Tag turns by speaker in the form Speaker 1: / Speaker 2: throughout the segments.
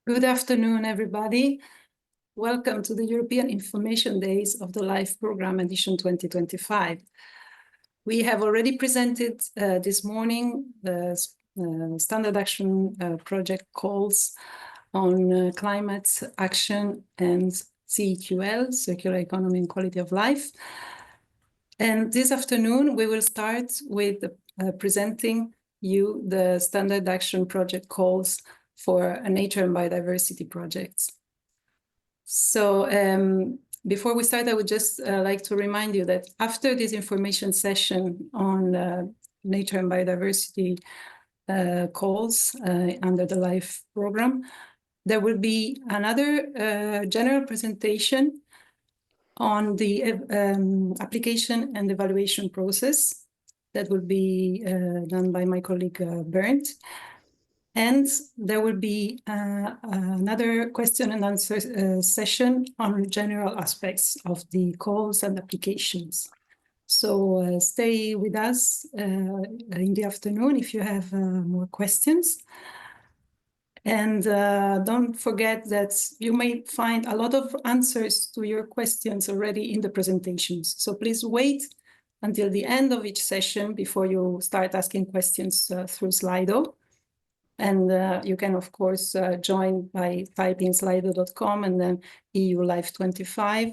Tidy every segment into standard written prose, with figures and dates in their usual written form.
Speaker 1: Good afternoon, everybody. Welcome to the European Information Days of the LIFE Program Edition 2025. We have already presented this morning the Standard Action Project calls on climate action and CEQL, Circular Economy and Quality of Life. And this afternoon, we will start with presenting you the Standard Action Project calls for nature and biodiversity projects. So before we start, I would just like to remind you that after this information session on nature and biodiversity calls under the LIFE program, there will be another general presentation on the application and evaluation process that will be done by my colleague Bernd. And there will be another question and answer session on general aspects of the calls and applications. So stay with us in the afternoon if you have more questions. And don't forget that you may find a lot of answers to your questions already in the presentations. So please wait until the end of each session before you start asking questions through Slido. And you can, of course, join by typing slido.com and then EU Life 25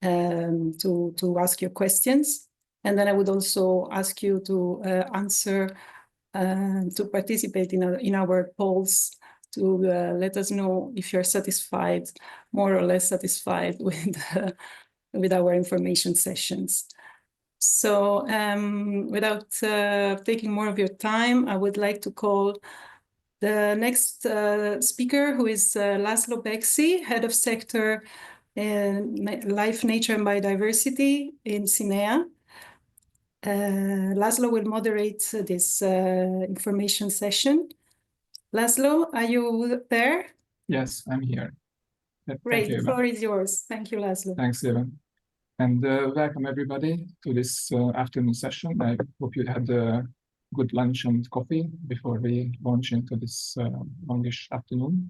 Speaker 1: to ask your questions. And then I would also ask you to answer, to participate in our polls to let us know if you're satisfied, more or less satisfied with our information sessions. So without taking more of your time, I would like to call the next speaker, who is Laszlo Beksi, Head of Sector in Life, Nature and Biodiversity in CINEA. Laszlo will moderate this information session. Laszlo, are you there?
Speaker 2: Yes, I'm here.
Speaker 1: Great, the floor is yours. Thank you, Laszlo.
Speaker 2: Thanks, Eva. And welcome everybody to this afternoon session. I hope you had a good lunch and coffee before we launch into this longish afternoon.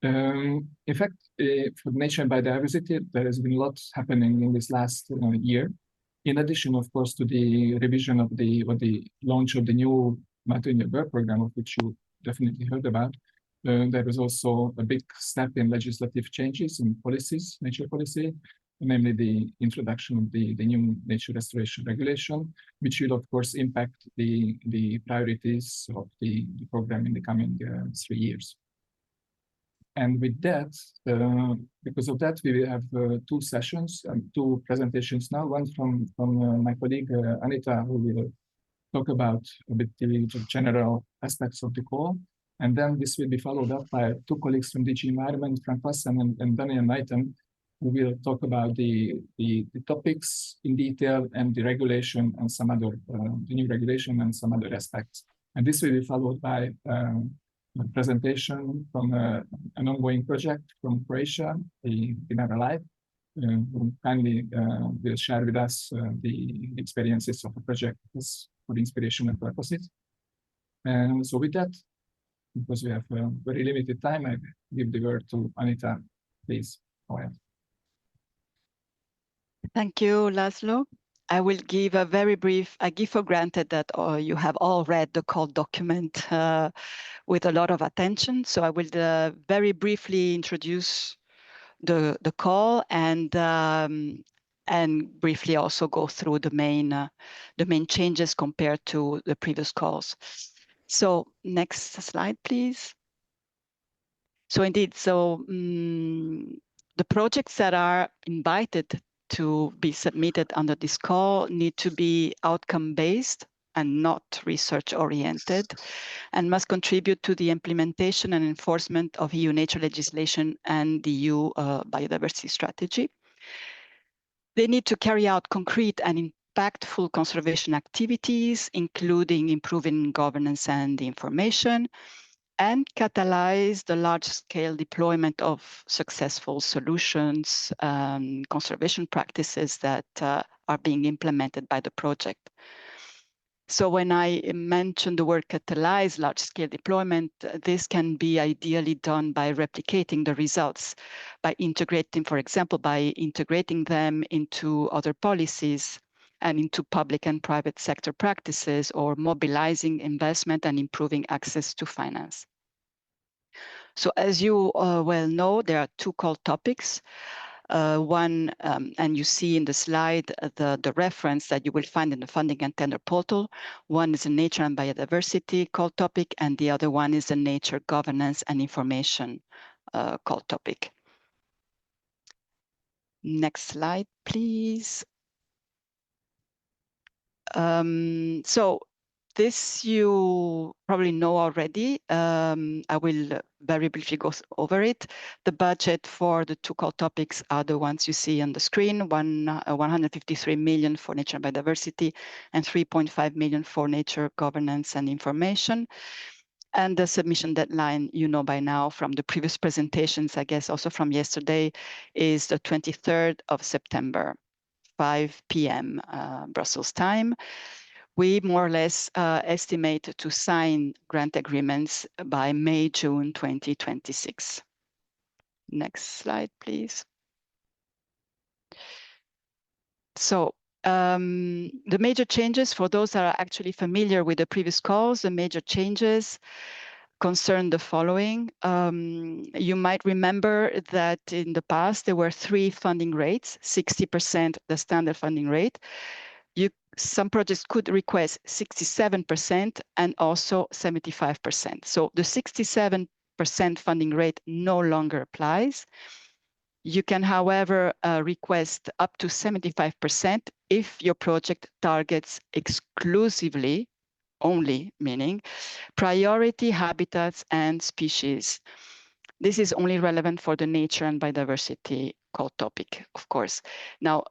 Speaker 2: In fact, for nature and biodiversity, there has been a lot happening in this last year. In addition, of course, to the revision of the launch of the new multi-year work program, of which you definitely heard about, there was also a big step in legislative changes in policies, nature policy, namely the introduction of the new nature restoration regulation, which will, of course, impact the priorities of the program in the coming 3 years. And with that, because of that, we will have 2 sessions and 2 presentations now. One from my colleague Anita, who will talk about a bit the general aspects of the call. And then this will be followed up by 2 colleagues from DG Environment, Frank Wassen and Daniel Knighton, who will talk about the topics in detail and the regulation and some other, the new regulation and some other aspects. And this will be followed by a presentation from an ongoing project from Croatia, the Dinara Life, who kindly will share with us the experiences of the project for inspirational purposes. And so with that, because we have very limited time, I give the word to Anita, please. Go ahead.
Speaker 3: Thank you, Laszlo. I will give a very brief, I give for granted that you have all read the call document with a lot of attention. So I will very briefly introduce the call and briefly also go through the main changes compared to the previous calls. So next slide, please. So indeed, the projects that are invited to be submitted under this call need to be outcome-based and not research-oriented, and must contribute to the implementation and enforcement of EU nature legislation and the EU biodiversity strategy. They need to carry out concrete and impactful conservation activities, including improving governance and information, and catalyze the large-scale deployment of successful solutions, conservation practices that are being implemented by the project. So when I mention the word catalyze large-scale deployment, this can be ideally done by replicating the results, by integrating, for example, by integrating them into other policies and into public and private sector practices, or mobilizing investment and improving access to finance. So as you well know, there are two core topics. One, and you see in the slide the reference that you will find in the funding and tender portal. One is the nature and biodiversity core topic, and the other one is the nature, governance, and information core topic. Next slide, please. So this you probably know already. I will very briefly go over it. The budget for the two core topics are the ones you see on the screen: 153 million for nature and biodiversity, and 3.5 million for nature, governance, and information. And the submission deadline, you know by now from the previous presentations, I guess also from yesterday, is the 23rd of September, 5 p.m. Brussels time. We more or less estimate to sign grant agreements by May, June 2026. Next slide, please. So the major changes, for those that are actually familiar with the previous calls, the major changes concern the following. You might remember that in the past there were three funding rates: 60% the standard funding rate. Some projects could request 67% and also 75%. So the 67% funding rate no longer applies. You can, however, request up to 75% if your project targets exclusively, only, meaning priority habitats and species. This is only relevant for the nature and biodiversity core topic, of course. Now,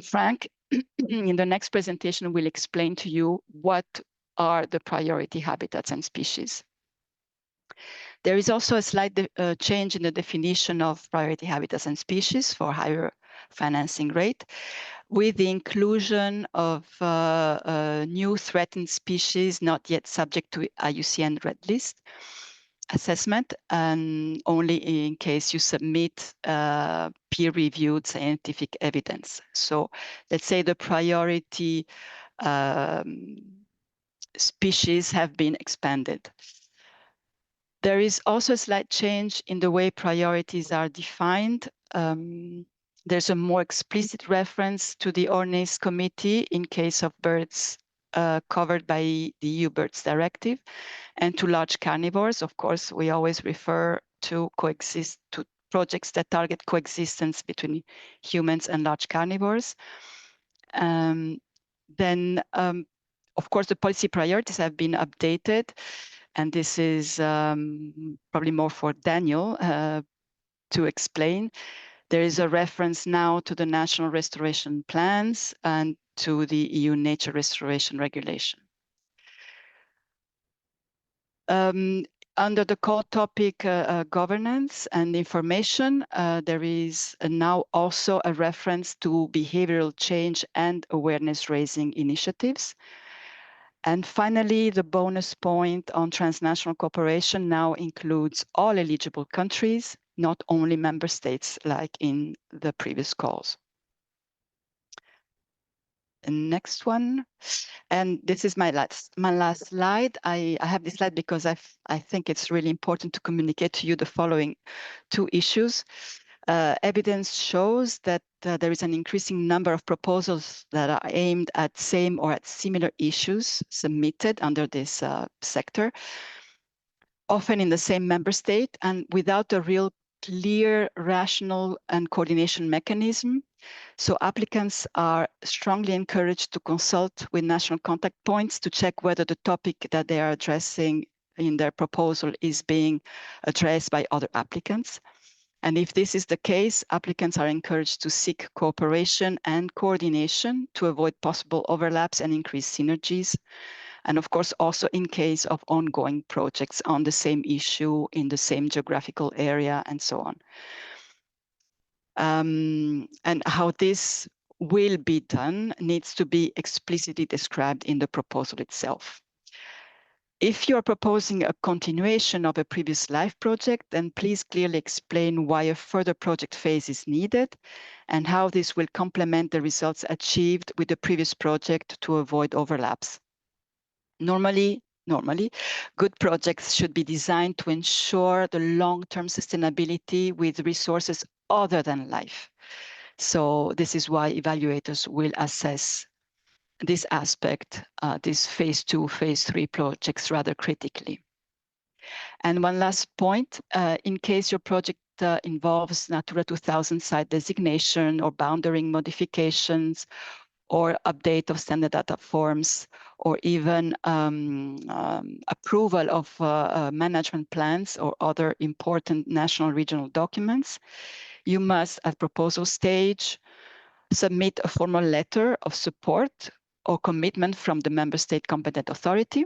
Speaker 3: Frank, in the next presentation, will explain to you what are the priority habitats and species. There is also a slight change in the definition of priority habitats and species for higher financing rate, with the inclusion of new threatened species not yet subject to IUCN Red List assessment, and only in case you submit peer-reviewed scientific evidence. So let's say the priority species have been expanded. There is also a slight change in the way priorities are defined. There's a more explicit reference to the ORNIS committee in case of birds covered by the EU Birds Directive, and to large carnivores. Of course, we always refer to projects that target coexistence between humans and large carnivores. Then, of course, the policy priorities have been updated, and this is probably more for Daniel to explain. There is a reference now to the national restoration plans and to the EU Nature Restoration Regulation. Under the core topic governance and information, there is now also a reference to behavioral change and awareness raising initiatives. And finally, the bonus point on transnational cooperation now includes all eligible countries, not only member states like in the previous calls. And next one. And this is my last slide. I have this slide because I think it's really important to communicate to you the following two issues. Evidence shows that there is an increasing number of proposals that are aimed at same or at similar issues submitted under this sector, often in the same member state and without a real clear, rational, and coordination mechanism. So applicants are strongly encouraged to consult with national contact points to check whether the topic that they are addressing in their proposal is being addressed by other applicants. And if this is the case, applicants are encouraged to seek cooperation and coordination to avoid possible overlaps and increase synergies. And of course, also in case of ongoing projects on the same issue in the same geographical area and so on. And how this will be done needs to be explicitly described in the proposal itself. If you are proposing a continuation of a previous LIFE project, then please clearly explain why a further project phase is needed and how this will complement the results achieved with the previous project to avoid overlaps. Normally, good projects should be designed to ensure the long-term sustainability with resources other than LIFE. So this is why evaluators will assess this aspect, these phase 2, phase 3 projects rather critically. And one last point, in case your project involves Natura 2000 site designation or boundary modifications or update of standard data forms, or even approval of management plans or other important national regional documents, you must, at proposal stage, submit a formal letter of support or commitment from the member state competent authority.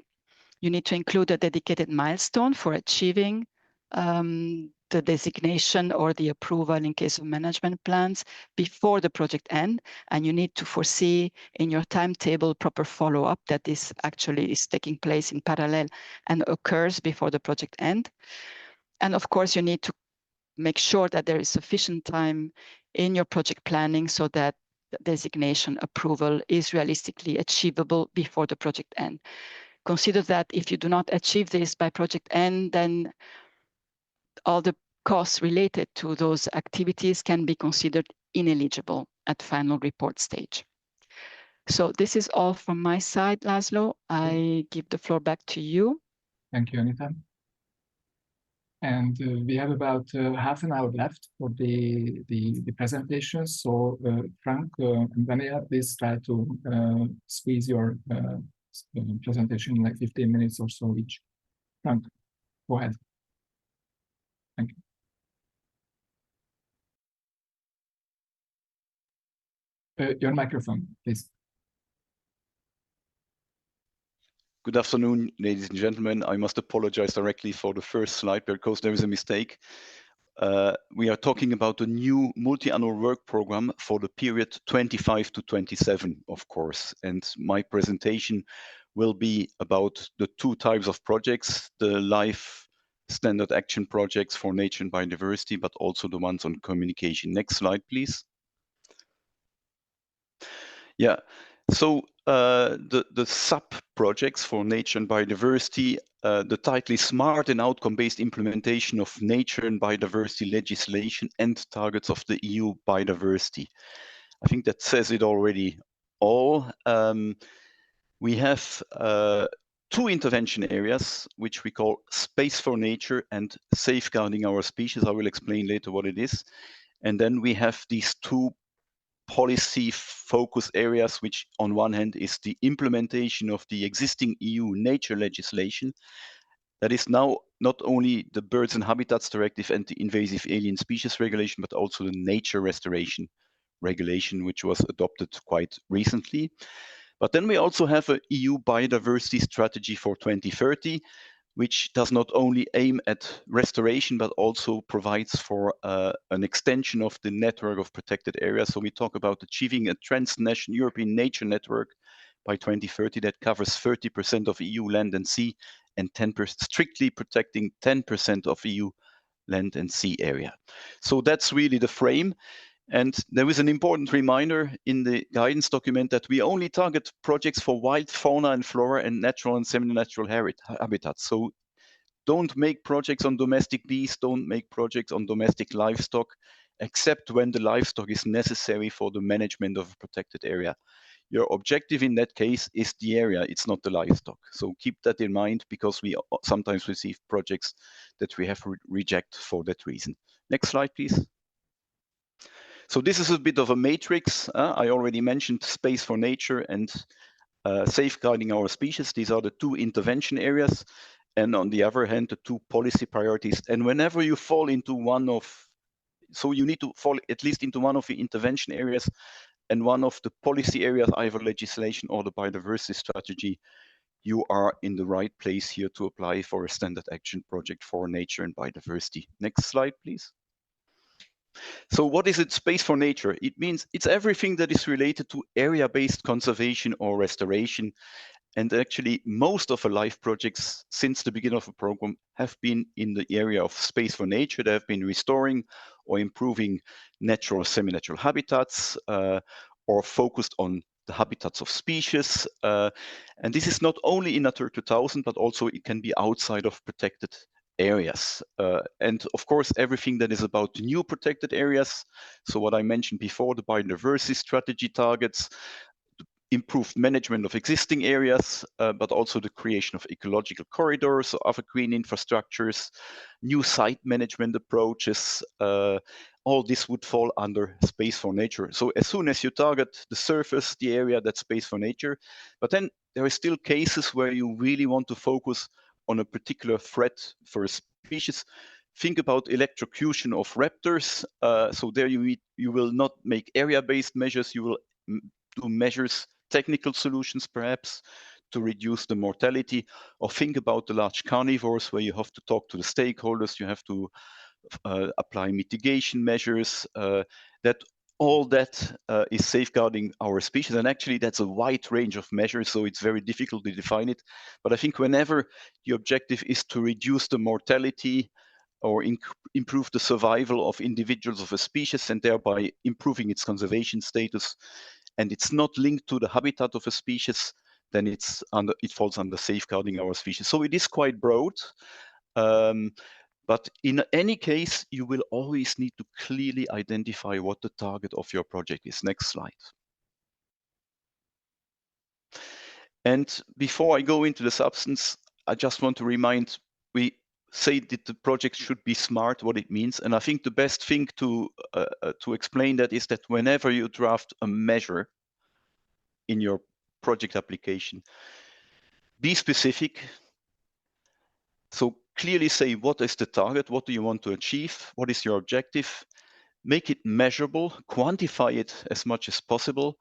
Speaker 3: You need to include a dedicated milestone for achieving the designation or the approval in case of management plans before the project end. And you need to foresee in your timetable proper follow-up that this actually is taking place in parallel and occurs before the project end. And of course, you need to make sure that there is sufficient time in your project planning so that the designation approval is realistically achievable before the project end. Consider that if you do not achieve this by project end, then all the costs related to those activities can be considered ineligible at final report stage. So this is all from my side, Laszlo. I give the floor back to you.
Speaker 2: Thank you, Anita. And we have about half an hour left for the presentation. So Frank and Daniela, please try to squeeze your presentation in like 15 minutes or so each. Frank, go ahead. Thank you. Your microphone, please.
Speaker 4: Good afternoon, ladies and gentlemen. I must apologize directly for the first slide because there is a mistake. We are talking about a new multi-annual work program for the period 25 to 27, of course. And my presentation will be about the two types of projects, the LIFE standard action projects for nature and biodiversity, but also the ones on communication. Next slide, please. Yeah, so the sub-projects for nature and biodiversity, the title is Smart and Outcome-Based Implementation of Nature and Biodiversity Legislation and Targets of the EU Biodiversity. I think that says it already all. We have two intervention areas, which we call Space for Nature and Safeguarding Our Species. I will explain later what it is. And then we have these two policy focus areas, which on one hand is the implementation of the existing EU nature legislation. That is now not only the Birds and Habitats Directive and the Invasive Alien Species Regulation, but also the Nature Restoration Regulation, which was adopted quite recently. But then we also have an EU biodiversity strategy for 2030, which does not only aim at restoration, but also provides for an extension of the network of protected areas. So we talk about achieving a transnational European nature network by 2030 that covers 30% of EU land and sea and 10%, strictly protecting 10% of EU land and sea area. So that's really the frame. And there is an important reminder in the guidance document that we only target projects for wild fauna and flora and natural and semi-natural habitats. So don't make projects on domestic bees, don't make projects on domestic livestock, except when the livestock is necessary for the management of a protected area. Your objective in that case is the area, it's not the livestock. So keep that in mind because we sometimes receive projects that we have to reject for that reason. Next slide, please. So this is a bit of a matrix. I already mentioned Space for Nature and Safeguarding Our Species. These are the two intervention areas. And on the other hand, the two policy priorities. And whenever you fall into one of, so you need to fall at least into one of the intervention areas and one of the policy areas, either legislation or the biodiversity strategy, you are in the right place here to apply for a standard action project for nature and biodiversity. Next slide, please. So what is it, space for nature? It means it's everything that is related to area-based conservation or restoration. And actually, most of the LIFE projects since the beginning of the program have been in the area of space for nature. They have been restoring or improving natural or semi-natural habitats, or focused on the habitats of species. And this is not only in Natura 2000, but also it can be outside of protected areas. And of course, everything that is about new protected areas. So what I mentioned before, the biodiversity strategy targets, improved management of existing areas, but also the creation of ecological corridors or other green infrastructures, new site management approaches. All this would fall under space for nature. So as soon as you target the surface, the area, that's space for nature. But then there are still cases where you really want to focus on a particular threat for a species. Think about electrocution of raptors. So there you will not make area-based measures. You will do measures, technical solutions perhaps, to reduce the mortality. Or think about the large carnivores where you have to talk to the stakeholders, you have to apply mitigation measures. All that is safeguarding our species. And actually that's a wide range of measures, so it's very difficult to define it. But I think whenever the objective is to reduce the mortality or improve the survival of individuals of a species and thereby improving its conservation status, and it's not linked to the habitat of a species, then it falls under safeguarding our species. So it is quite broad. But in any case, you will always need to clearly identify what the target of your project is. Next slide. And before I go into the substance, I just want to remind, we say that the project should be smart, what it means. And I think the best thing to explain that is that whenever you draft a measure in your project application, be specific. So clearly say, what is the target? What do you want to achieve? What is your objective? Make it measurable, quantify it as much as possible,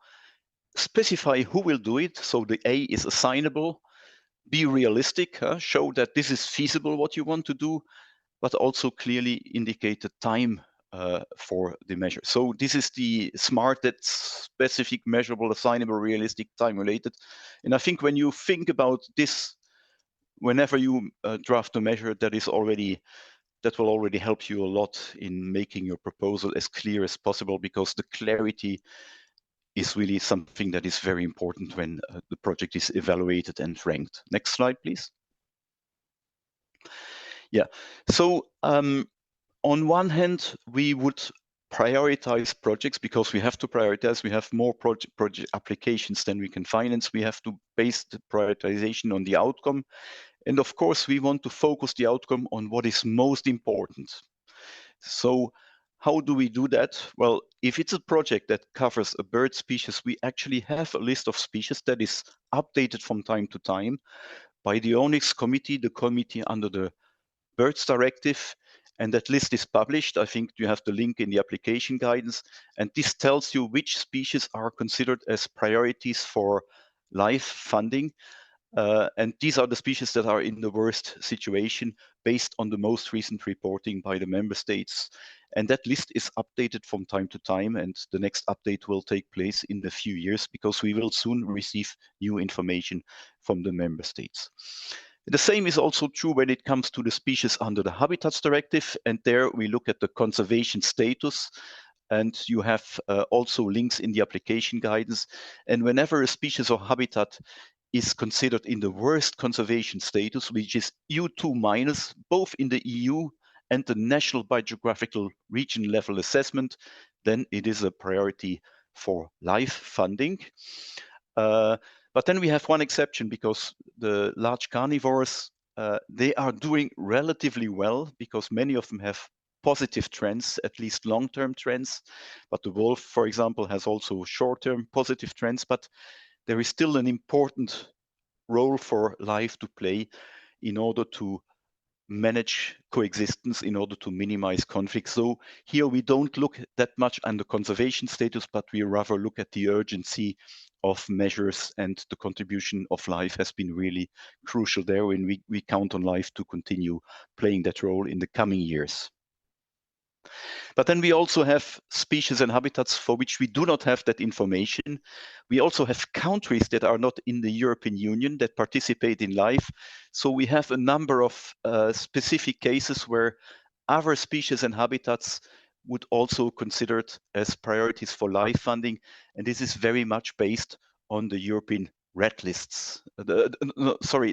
Speaker 4: specify who will do it. So the A is assignable, be realistic, show that this is feasible, what you want to do, but also clearly indicate the time for the measure. So this is the SMART, that's specific, measurable, assignable, realistic, time related. And I think when you think about this, whenever you draft a measure, that will already help you a lot in making your proposal as clear as possible, because the clarity is really something that is very important when the project is evaluated and ranked. Next slide, please. Yeah, so on one hand, we would prioritize projects because we have to prioritize. We have more project applications than we can finance. We have to base the prioritization on the outcome. And of course, we want to focus the outcome on what is most important. So how do we do that? Well, if it's a project that covers a bird species, we actually have a list of species that is updated from time to time by the ONIX committee, the committee under the Birds Directive, and that list is published. I think you have the link in the application guidance, and this tells you which species are considered as priorities for LIFE funding. And these are the species that are in the worst situation based on the most recent reporting by the member states. And that list is updated from time to time, and the next update will take place in a few years because we will soon receive new information from the member states. The same is also true when it comes to the species under the Habitats Directive, and there we look at the conservation status, and you have also links in the application guidance. And whenever a species or habitat is considered in the worst conservation status, which is U2-, both in the EU and the national biogeographical region level assessment, then it is a priority for LIFE funding. But then we have one exception, because the large carnivores, they are doing relatively well because many of them have positive trends, at least long-term trends. But the wolf, for example, has also short-term positive trends, but there is still an important role for LIFE to play in order to manage coexistence, in order to minimize conflict. So here we don't look that much on the conservation status, but we rather look at the urgency of measures, and the contribution of LIFE has been really crucial there, when we count on LIFE to continue playing that role in the coming years. But then we also have species and habitats for which we do not have that information. We also have countries that are not in the European Union that participate in LIFE. So we have a number of specific cases where other species and habitats would also considered as priorities for LIFE funding. And this is very much based on the European red lists. The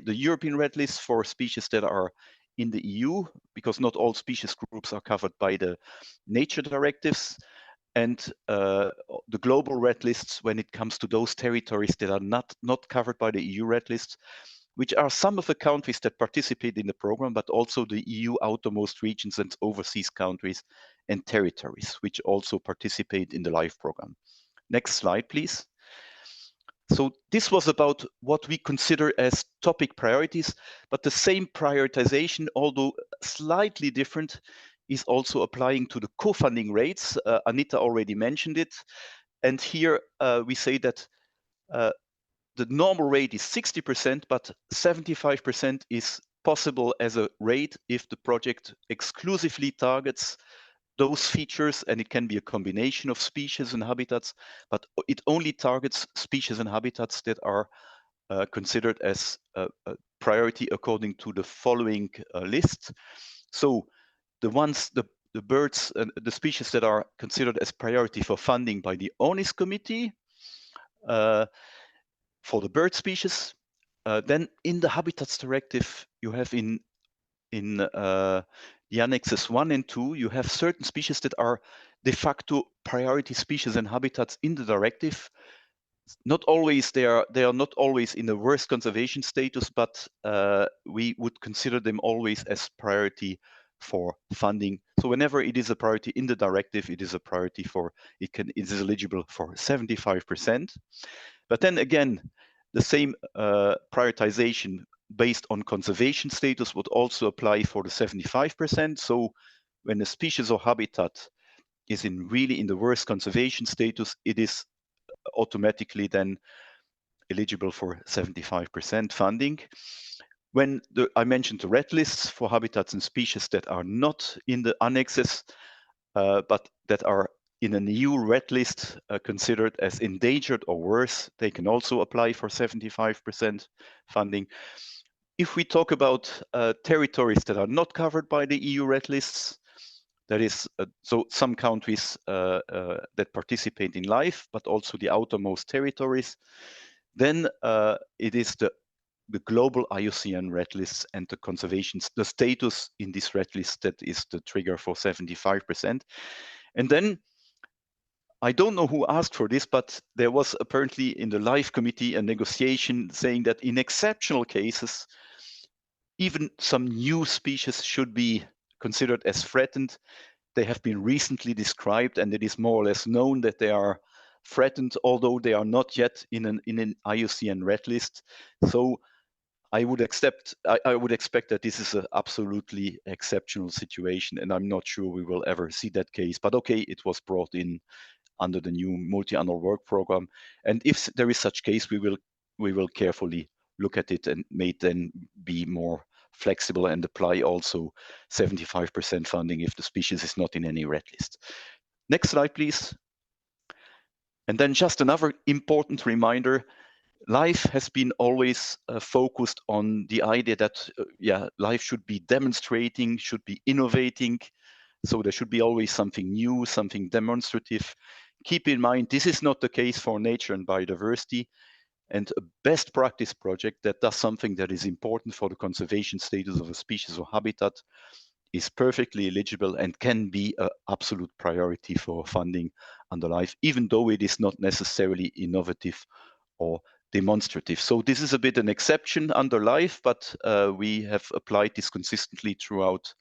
Speaker 4: European red lists for species that are in the EU, because not all species groups are covered by the nature directives, and the global red lists when it comes to those territories that are not covered by the EU red lists, which are some of the countries that participate in the program, but also the EU outermost regions and overseas countries and territories, which also participate in the LIFE program. Next slide, please. So this was about what we consider as topic priorities, but the same prioritization, although slightly different, is also applying to the co-funding rates. Anita already mentioned it. And here we say that the normal rate is 60%, but 75% is possible as a rate if the project exclusively targets those features, and it can be a combination of species and habitats, but it only targets species and habitats that are considered as a priority according to the following list. So the birds and the species that are considered as priority for funding by the ONIS committee, for the bird species, then in the Habitats Directive, you have in the annexes 1 and 2, you have certain species that are de facto priority species and habitats in the directive. Not always they are not always in the worst conservation status, but we would consider them always as priority for funding. So whenever it is a priority in the directive, it is a priority for it is eligible for 75%. But then again, the same prioritization based on conservation status would also apply for the 75%. So when a species or habitat is really in the worst conservation status, it is automatically then eligible for 75% funding. When I mentioned the red lists for habitats and species that are not in the annexes, but that are in an EU red list considered as endangered or worse, they can also apply for 75% funding. If we talk about territories that are not covered by the EU red lists, that is, so some countries that participate in LIFE, but also the outermost territories, then it is the global IUCN red lists and the conservation, the status in this red list that is the trigger for 75%. And then I don't know who asked for this, but there was apparently in the LIFE committee a negotiation saying that in exceptional cases, even some new species should be considered as threatened. They have been recently described, and it is more or less known that they are threatened, although they are not yet in an IUCN red list. So I would expect that this is an absolutely exceptional situation, and I'm not sure we will ever see that case. But okay, it was brought in under the new multi-annual work program, and if there is such case, we will carefully look at it and may then be more flexible and apply also 75% funding if the species is not in any red list. Next slide, please. And then just another important reminder. LIFE has been always focused on the idea that LIFE should be demonstrating, should be innovating. So there should be always something new, something demonstrative. Keep in mind, this is not the case for nature and biodiversity. And a best practice project that does something that is important for the conservation status of a species or habitat is perfectly eligible and can be an absolute priority for funding under LIFE, even though it is not necessarily innovative or demonstrative. So this is a bit an exception under LIFE, but we have applied this consistently throughout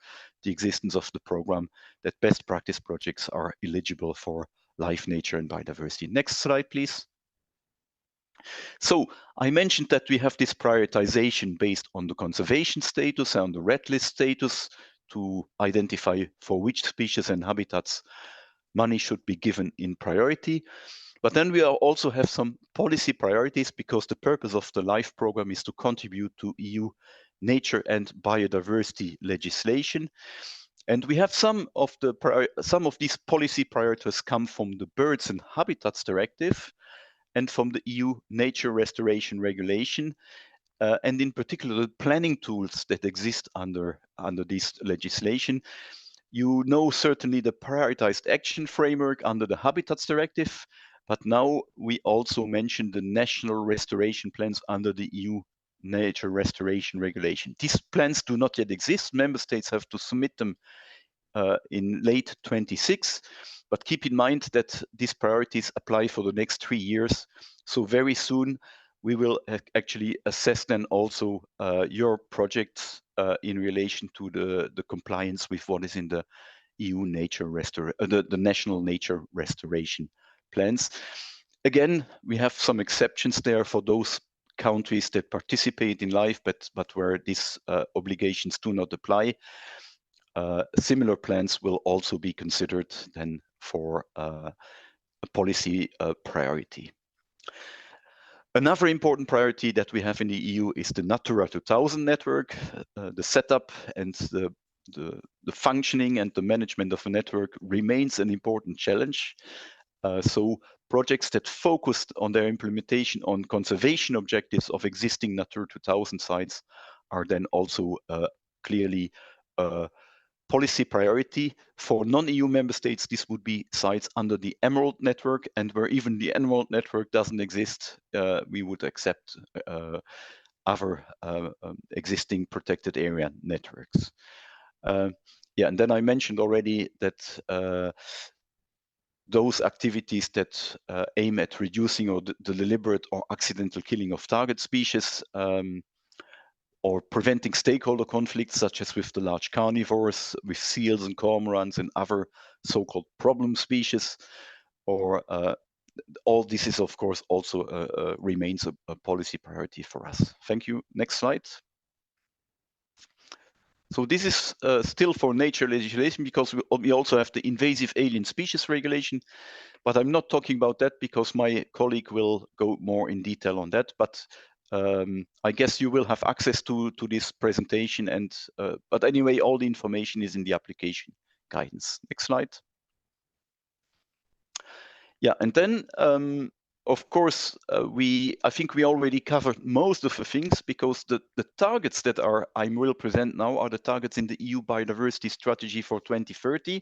Speaker 4: the existence of the program, that best practice projects are eligible for LIFE, nature and biodiversity. Next slide, please. So I mentioned that we have this prioritization based on the conservation status and the red list status to identify for which species and habitats money should be given in priority. But then we also have some policy priorities, because the purpose of the LIFE program is to contribute to EU nature and biodiversity legislation. And we have some of these policy priorities come from the Birds and Habitats Directive and from the EU Nature Restoration Regulation, and in particular the planning tools that exist under this legislation. You know certainly the prioritized action framework under the Habitats Directive, but now we also mention the national restoration plans under the EU Nature Restoration Regulation. These plans do not yet exist. Member states have to submit them in late 26, but keep in mind that these priorities apply for the next 3 years. So very soon we will actually assess then also your projects in relation to the compliance with what is in the EU nature the national nature restoration plans. Again, we have some exceptions there for those countries that participate in LIFE, but where these obligations do not apply. Similar plans will also be considered then for a policy priority. Another important priority that we have in the EU is the Natura 2000 network. The setup and the functioning and the management of a network remains an important challenge. So projects that focused on their implementation on conservation objectives of existing Natura 2000 sites are then also clearly policy priority. For non-EU member states, this would be sites under the Emerald network, and where even the Emerald network doesn't exist, we would accept other existing protected area networks. Yeah, and then I mentioned already that those activities that aim at reducing or the deliberate or accidental killing of target species or preventing stakeholder conflicts, such as with the large carnivores, with seals and cormorants and other so-called problem species, or all this is, of course, also remains a policy priority for us. Thank you. Next slide. So this is still for nature legislation, because we also have the invasive alien species regulation, but I'm not talking about that because my colleague will go more in detail on that. But I guess you will have access to this presentation, and but anyway, all the information is in the application guidance. Next slide. Yeah, and then of course I think we already covered most of the things, because the targets that I will present now are the targets in the EU biodiversity strategy for 2030.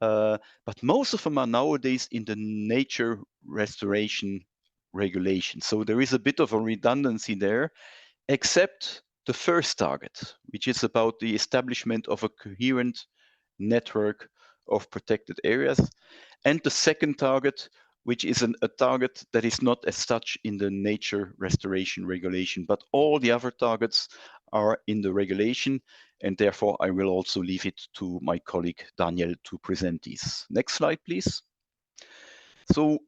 Speaker 4: But most of them are nowadays in the nature restoration regulation. So there is a bit of a redundancy there, except the first target, which is about the establishment of a coherent network of protected areas, and the second target, which is a target that is not as such in the nature restoration regulation, but all the other targets are in the regulation, and therefore I will also leave it to my colleague Daniel to present these. Next slide, please. So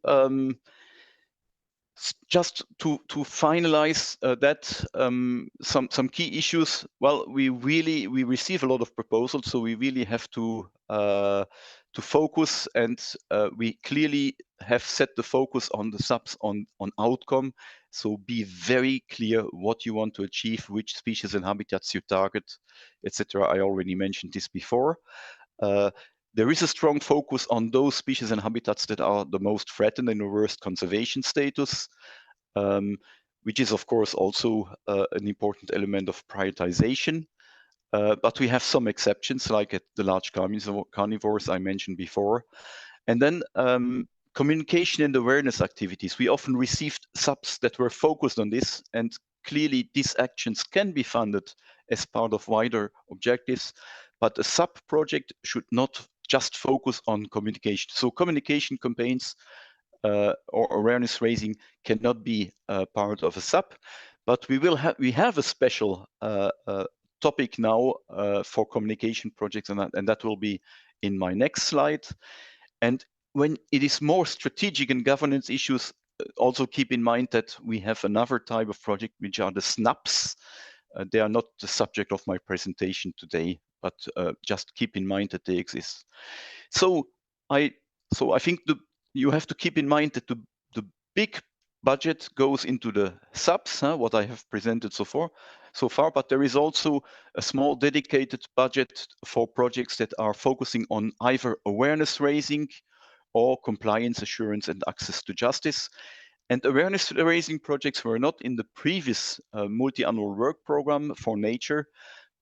Speaker 4: just to finalize some key issues. Well, we receive a lot of proposals, so we really have to focus, and we clearly have set the focus on the subs on outcome. So be very clear what you want to achieve, which species and habitats you target, etc. I already mentioned this before. There is a strong focus on those species and habitats that are the most threatened and the worst conservation status, which is, of course, also an important element of prioritization. But we have some exceptions, like at the large carnivores I mentioned before. And then communication and awareness activities. We often received subs that were focused on this, and clearly these actions can be funded as part of wider objectives, but a sub project should not just focus on communication. So communication campaigns or awareness raising cannot be part of a sub, but we have a special topic now for communication projects, and that will be in my next slide. And when it is more strategic and governance issues, also keep in mind that we have another type of project, which are the SNAPs. They are not the subject of my presentation today, but just keep in mind that they exist. So I think you have to keep in mind that the big budget goes into the subs, what I have presented so far. so far, but there is also a small dedicated budget for projects that are focusing on either awareness raising or compliance assurance and access to justice. And awareness raising projects were not in the previous multi-annual work program for nature,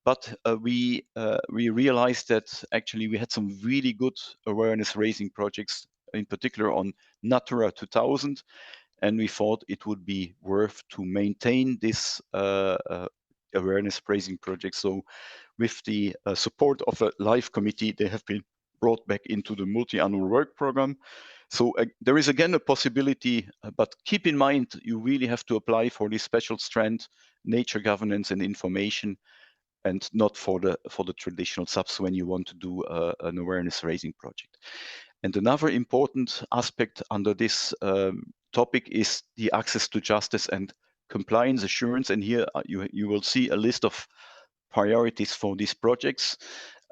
Speaker 4: but we realized that actually we had some really good awareness raising projects, in particular on Natura 2000, and we thought it would be worth to maintain this awareness raising project. So with the support of a LIFE committee, they have been brought back into the multi-annual work program. So there is again a possibility, but keep in mind, you really have to apply for this special strand, nature governance and information, and not for the traditional subs when you want to do an awareness raising project. And another important aspect under this topic is the access to justice and compliance assurance. And here you will see a list of priorities for these projects.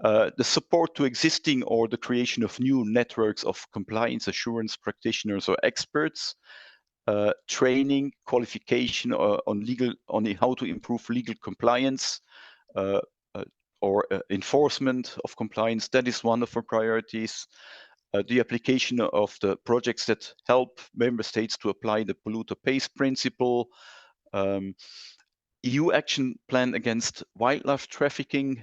Speaker 4: The support to existing or the creation of new networks of compliance assurance practitioners or experts, training, qualification on how to improve legal compliance, or enforcement of compliance. That is one of our priorities. The application of the projects that help member states to apply the polluter pays principle, EU action plan against wildlife trafficking.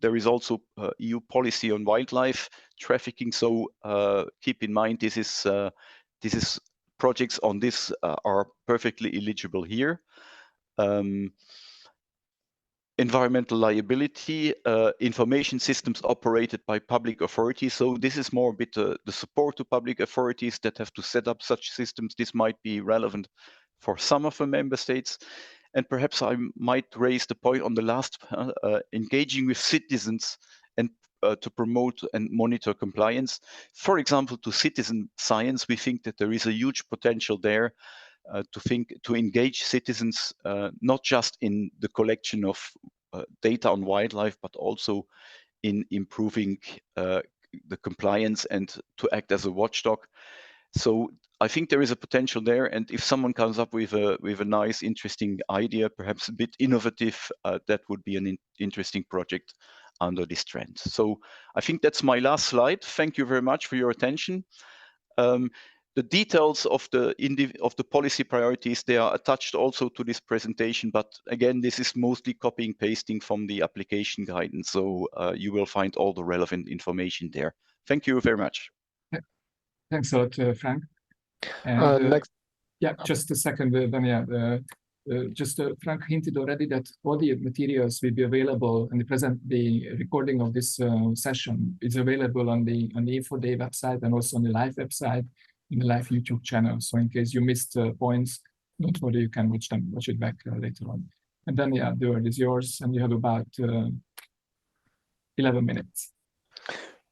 Speaker 4: There is also EU policy on wildlife trafficking. So keep in mind, this is projects on this are perfectly eligible here. Environmental liability, information systems operated by public authorities. So this is more a bit the support to public authorities that have to set up such systems. This might be relevant for some of the member states. And perhaps I might raise the point on the last, engaging with citizens and to promote and monitor compliance. For example, to citizen science, we think that there is a huge potential there to engage citizens, not just in the collection of data on wildlife, but also in improving the compliance and to act as a watchdog. So I think there is a potential there, and if someone comes up with a nice, interesting idea, perhaps a bit innovative, that would be an interesting project under this trend. So I think that's my last slide. Thank you very much for your attention. The details of the policy priorities, they are attached also to this presentation, but again, this is mostly copying pasting from the application guidance, so you will find all the relevant information there. Thank you very much.
Speaker 2: Thanks a lot, Frank. And
Speaker 5: next,
Speaker 2: yeah, just a second, Dania. Frank hinted already that all the materials will be available, and the recording of this session is available on the InfoDay website and also on the LIFE website, in the LIFE YouTube channel. So in case you missed points, don't worry, you can watch it back later on. And then, yeah, the word is yours, and you have about 11 minutes.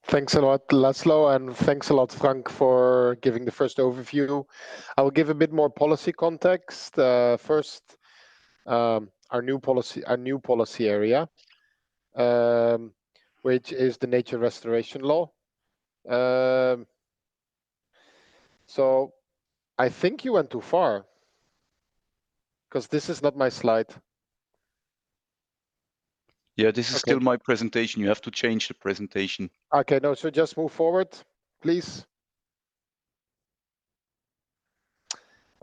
Speaker 5: Thanks a lot, Laszlo, and thanks a lot, Frank, for giving the first overview. I will give a bit more policy context. First, our new policy area, which is the Nature Restoration Law. So I think you went too far, because this is not my slide.
Speaker 4: Yeah, this is still my presentation. You have to change the presentation.
Speaker 5: Okay, no, so just move forward, please.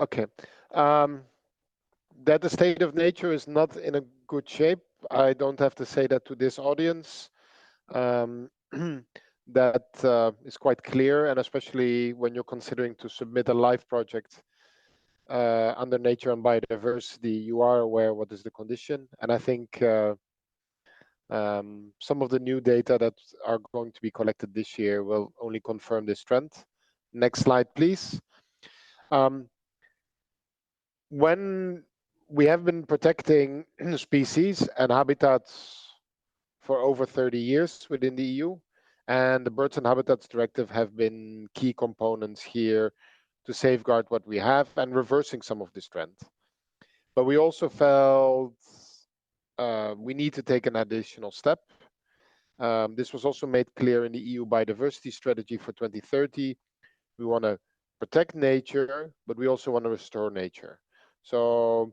Speaker 5: Okay. That the state of nature is not in a good shape, I don't have to say that to this audience. That is quite clear, and especially when you're considering to submit a LIFE project under nature and biodiversity, you are aware what is the condition. And I think some of the new data that are going to be collected this year will only confirm this trend. Next slide, please. When we have been protecting species and habitats for over 30 years within the EU, and the Birds and Habitats Directive have been key components here to safeguard what we have and reversing some of this trend. But we also felt we need to take an additional step. This was also made clear in the EU biodiversity strategy for 2030. We want to protect nature, but we also want to restore nature. So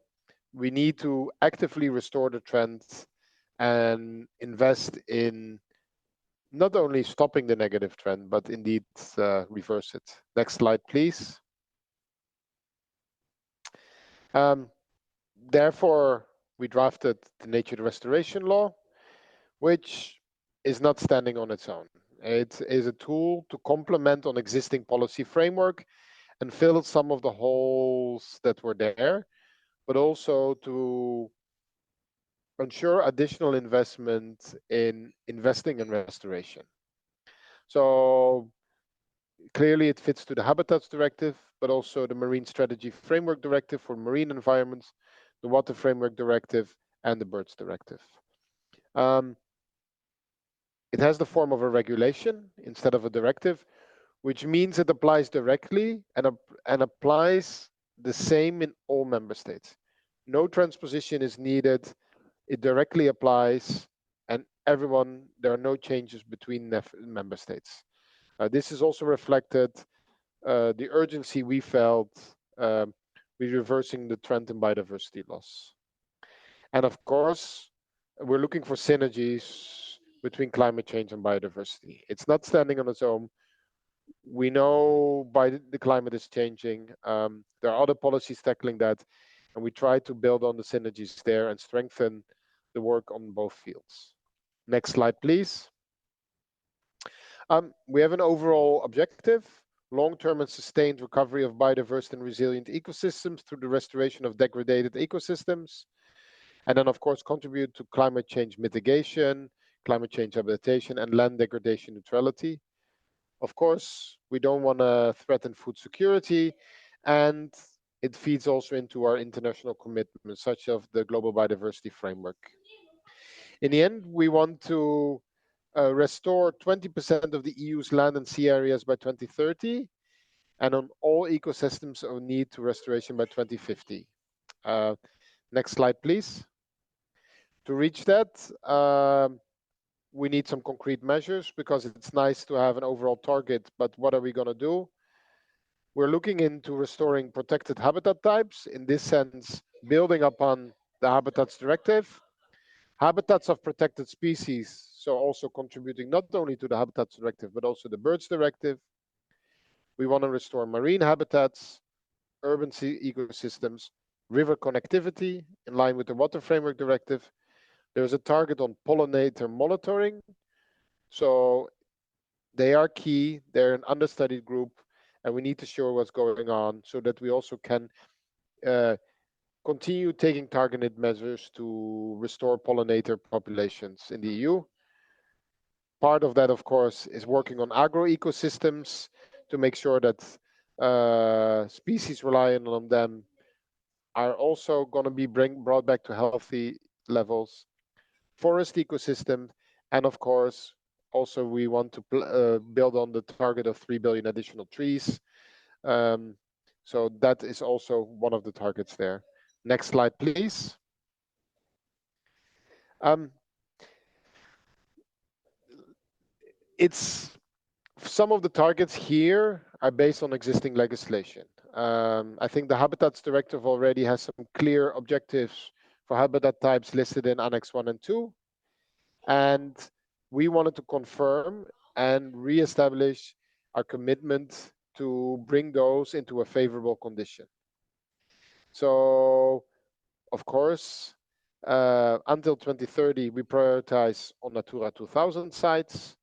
Speaker 5: we need to actively restore the trend and invest in not only stopping the negative trend, but indeed reverse it. Next slide, please. Therefore, we drafted the Nature Restoration Law, which is not standing on its own. It is a tool to complement on existing policy framework and fill some of the holes that were there, but also to ensure additional investment in investing in restoration. So clearly it fits to the Habitats Directive, but also the Marine Strategy Framework Directive for marine environments, the Water Framework Directive, and the Birds Directive. It has the form of a regulation instead of a directive, which means it applies directly and applies the same in all member states. No transposition is needed. It directly applies, and there are no changes between member states. This is also reflected the urgency we felt with reversing the trend in biodiversity loss. And of course, we're looking for synergies between climate change and biodiversity. It's not standing on its own. We know the climate is changing. There are other policies tackling that, and we try to build on the synergies there and strengthen the work on both fields. Next slide, please. We have an overall objective: long-term and sustained recovery of biodiverse and resilient ecosystems through the restoration of degraded ecosystems. And then, of course, contribute to climate change mitigation, climate change adaptation, and land degradation neutrality. Of course, we don't want to threaten food security, and it feeds also into our international commitments, such as the Global Biodiversity Framework. In the end, we want to restore 20% of the EU's land and sea areas by 2030, and on all ecosystems of need to restoration by 2050. Next slide, please. To reach that, we need some concrete measures, because it's nice to have an overall target, but what are we going to do? We're looking into restoring protected habitat types, in this sense, building upon the Habitats Directive, habitats of protected species, so also contributing not only to the Habitats Directive, but also the Birds Directive. We want to restore marine habitats, urban sea ecosystems, river connectivity, in line with the Water Framework Directive. There's a target on pollinator monitoring. So they are key, they're an understudied group, and we need to show what's going on so that we also can continue taking targeted measures to restore pollinator populations in the EU. Part of that, of course, is working on agroecosystems to make sure that species reliant on them are also going to be brought back to healthy levels. Forest ecosystem, and of course, also we want to build on the target of 3 billion additional trees. So that is also one of the targets there. Next slide, please. Some of the targets here are based on existing legislation. I think the Habitats Directive already has some clear objectives for habitat types listed in Annex 1 and 2. And we wanted to confirm and re-establish our commitment to bring those into a favorable condition. So, of course, until 2030, we prioritize on Natura 2000 sites.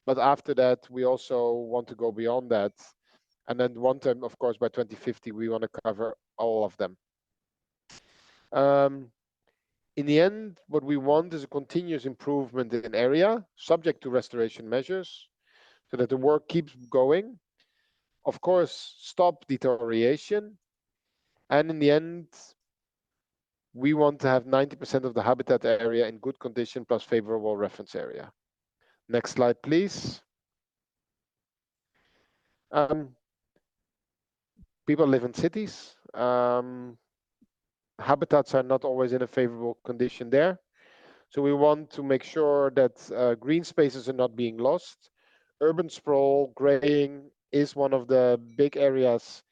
Speaker 5: But after that, we also want to go beyond that. And then one time, of course, by 2050, we want to cover all of them. In the end, what we want is a continuous improvement in area, subject to restoration measures, so that the work keeps going. Of course, stop deterioration. And in the end, we want to have 90% of the habitat area in good condition plus favorable reference area. Next slide, please. People live in cities. Habitats are not always in a favorable condition there. So we want to make sure that green spaces are not being lost. Urban sprawl, graying is one of the big areas,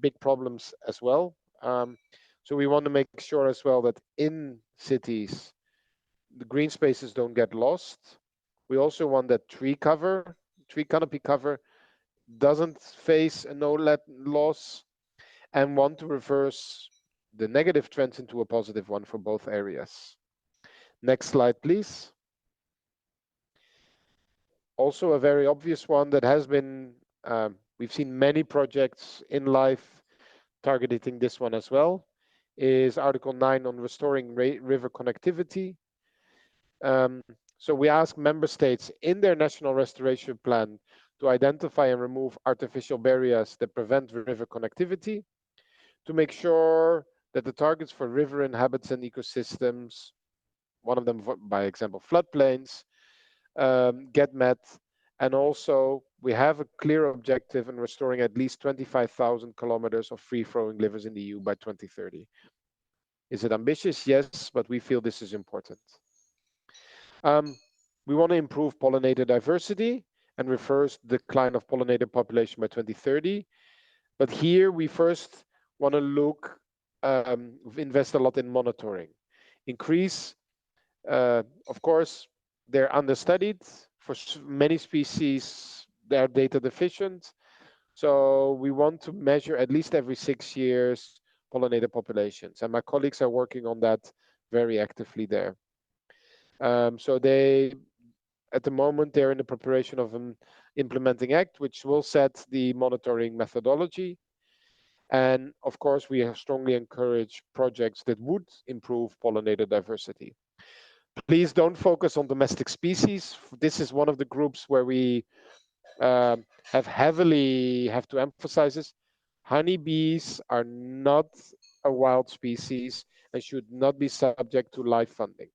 Speaker 5: big problems as well. So we want to make sure as well that in cities, the green spaces don't get lost. We also want that tree canopy cover doesn't face a no-let loss, and want to reverse the negative trends into a positive one for both areas. Next slide, please. Also a very obvious one that has been, we've seen many projects in life targeting this one as well, is Article 9 on restoring river connectivity. So we ask member states in their national restoration plan to identify and remove artificial barriers that prevent river connectivity, to make sure that the targets for river and habitats and ecosystems, one of them by example floodplains, get met. And also we have a clear objective in restoring at least 25,000 kilometers of free-flowing rivers in the EU by 2030. Is it ambitious? Yes, but we feel this is important. We want to improve pollinator diversity and reverse the decline of pollinator population by 2030. But here we first want to look, invest a lot in monitoring. Increase, of course, they're understudied. For many species, they are data deficient. So we want to measure at least every 6 years pollinator populations. And my colleagues are working on that very actively there. So at the moment, they're in the preparation of an implementing act, which will set the monitoring methodology. And of course, we strongly encourage projects that would improve pollinator diversity. Please don't focus on domestic species. This is one of the groups where we have to emphasize this. Honeybees are not a wild species and should not be subject to live funding.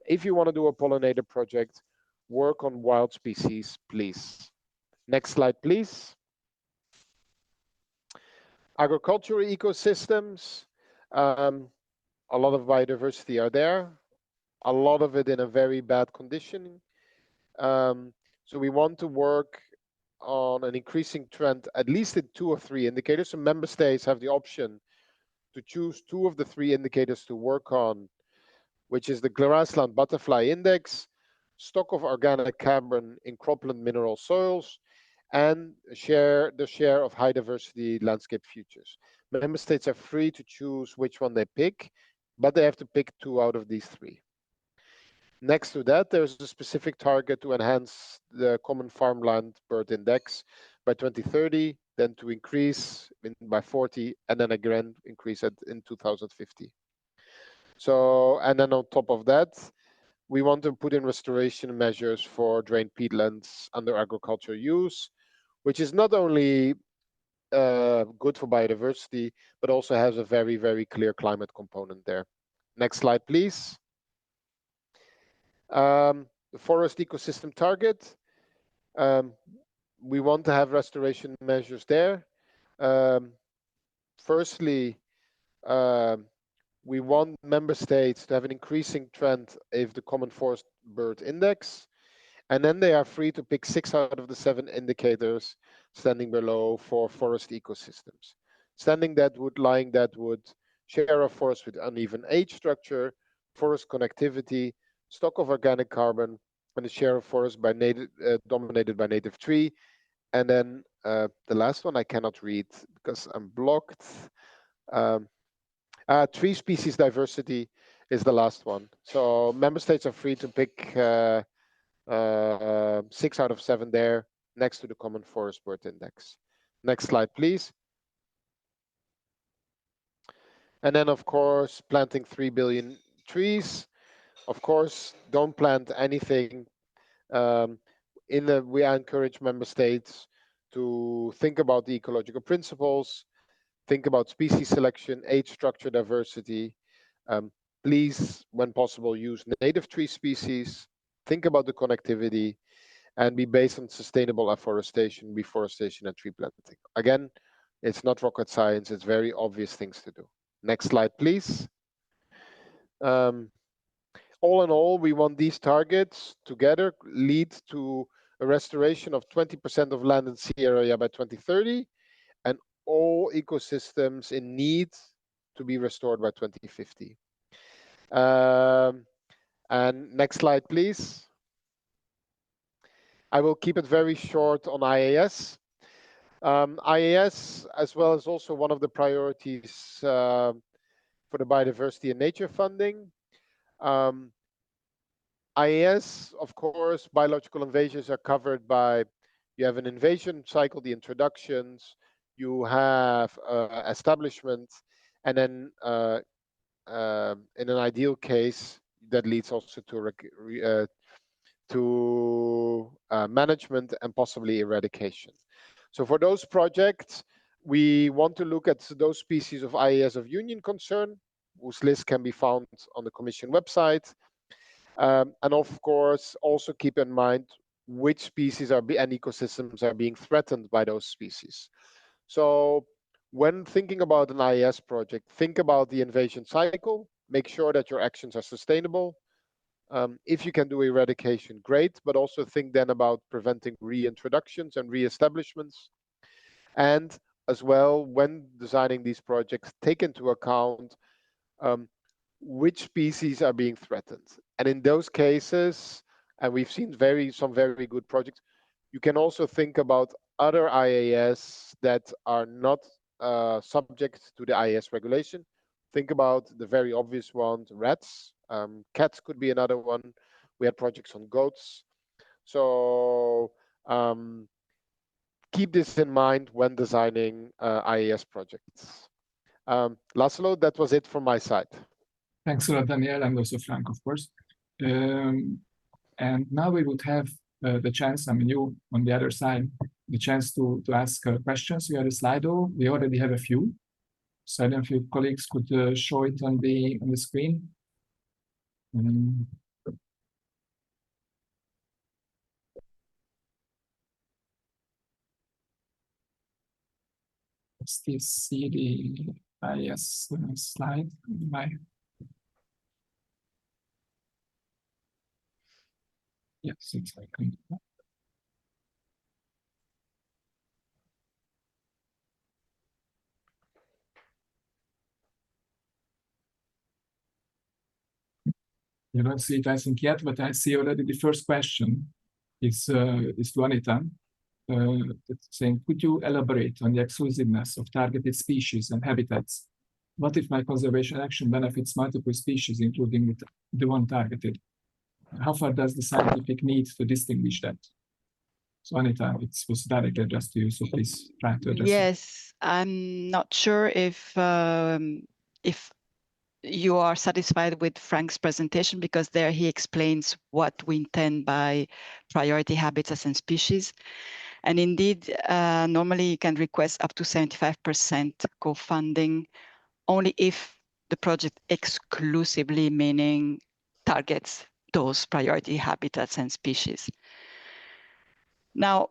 Speaker 5: If you want to do a pollinator project, work on wild species, please. Next slide, please. Agricultural ecosystems, a lot of biodiversity are there, a lot of it in a very bad condition. So we want to work on an increasing trend, at least in 2 or 3 indicators. So member states have the option to choose 2 of the 3 indicators to work on, which is the grassland butterfly index, stock of organic carbon in cropland mineral soils, and the share of high diversity landscape features. Member states are free to choose which one they pick, but they have to pick 2 out of these 3. Next to that, there's a specific target to enhance the common farmland bird index by 2030, then to increase by 40, and then again increase it in 2050. So, and then on top of that, we want to put in restoration measures for drained peatlands under agricultural use, which is not only good for biodiversity, but also has a very, very clear climate component there. Next slide, please. The forest ecosystem target. We want to have restoration measures there. Firstly, we want member states to have an increasing trend of the common forest bird index, and then they are free to pick 6 out of the 7 indicators standing below for forest ecosystems. Lying that would, share of forest with uneven age structure, forest connectivity, stock of organic carbon, and the share of forest by dominated by native tree. And then the last one I cannot read because I'm blocked. Tree species diversity is the last one. So member states are free to pick 6 out of 7 there next to the common forest bird index. Next slide, please. And then, of course, planting 3 billion trees. Of course, don't plant anything. We encourage member states to think about the ecological principles, think about species selection, age structure diversity. Please, when possible, use native tree species, think about the connectivity, and be based on sustainable afforestation, reforestation, and tree planting. Again, it's not rocket science, it's very obvious things to do. Next slide, please. All in all, we want these targets together lead to a restoration of 20% of land and sea area by 2030, and all ecosystems in need to be restored by 2050. And next slide, please. I will keep it very short on IAS. IAS, as well as also one of the priorities for the biodiversity and nature funding. IAS, of course, biological invasions are covered by, you have an invasion cycle, the introductions, you have establishment, and then in an ideal case, that leads also to management and possibly eradication. So for those projects, we want to look at those species of IAS of union concern, whose list can be found on the Commission website. And of course, also keep in mind which species and ecosystems are being threatened by those species. So when thinking about an IAS project, think about the invasion cycle, make sure that your actions are sustainable. If you can do eradication, great, but also think then about preventing reintroductions and reestablishments. And as well, when designing these projects, take into account which species are being threatened. And in those cases, and we've seen some very good projects, you can also think about other IAS that are not subject to the IAS regulation. Think about the very obvious ones, rats. Cats could be another one. We had projects on goats. So keep this in mind when designing IAS projects. Laszlo, that was it from my side.
Speaker 2: Thanks a lot, Daniel, and also Frank, of course. And now we would have the chance, I mean, you on the other side, the chance to ask questions. We have a Slido. We already have a few. So I don't know if your colleagues could show it on the screen. Still see the IAS slide. Yes, it's like. You don't see it, I think, yet, but I see already the first question is to Anita. It's saying, could you elaborate on the exclusiveness of targeted species and habitats? What if my conservation action benefits multiple species, including the one targeted? How far does the scientific need to distinguish that? So Anita, it was directly addressed to you, so please try to address it.
Speaker 3: Yes, I'm not sure if you are satisfied with Frank's presentation, because there he explains what we intend by priority habitats and species. And indeed, normally you can request up to 75% co-funding only if the project exclusively, meaning targets those priority habitats and species. Now,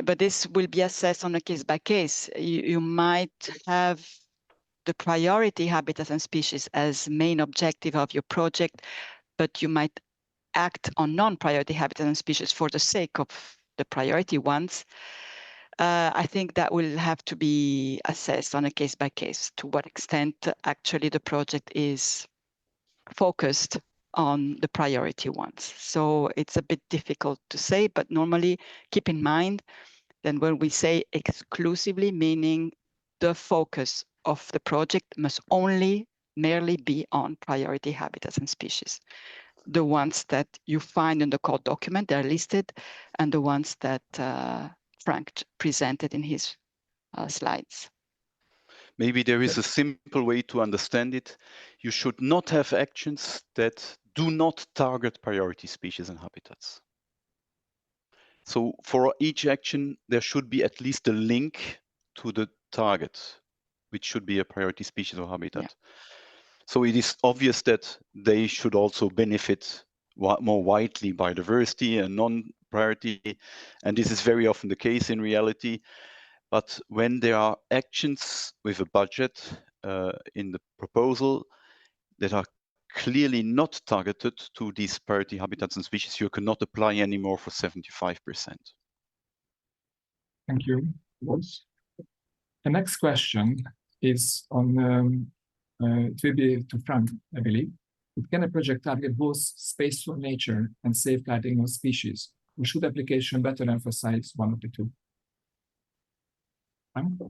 Speaker 3: but this will be assessed on a case by case. You might have the priority habitats and species as main objective of your project, but you might act on non-priority habitats and species for the sake of the priority ones. I think that will have to be assessed on a case by case, to what extent actually the project is focused on the priority ones. So it's a bit difficult to say, but normally keep in mind that when we say exclusively, meaning the focus of the project must only merely be on priority habitats and species. The ones that you find in the core document, they're listed, and the ones that Frank presented in his slides.
Speaker 4: Maybe there is a simple way to understand it. You should not have actions that do not target priority species and habitats. So for each action, there should be at least a link to the target, which should be a priority species or habitat. Yeah. So it is obvious that they should also benefit more widely biodiversity and non-priority. And this is very often the case in reality. But when there are actions with a budget in the proposal that are clearly not targeted to these priority habitats and species, you cannot apply anymore for 75%.
Speaker 2: Thank you. The next question is on It will be to Frank, I believe. Can a project target both space for nature and safeguarding of species? Or should application better emphasize one of the two? Frank?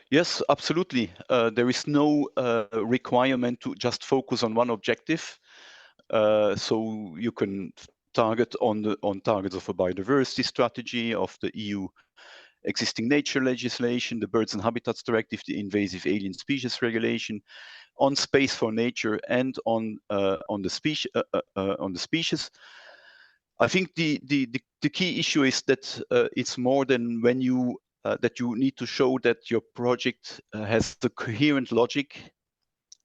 Speaker 4: Yes, absolutely. There is no requirement to just focus on one objective. So you can target on targets of a biodiversity strategy, of the EU existing nature legislation, the Birds and Habitats Directive, the invasive alien species regulation, on space for nature, and on the species. I think the key issue is that it's more than when you that you need to show that your project has the coherent logic,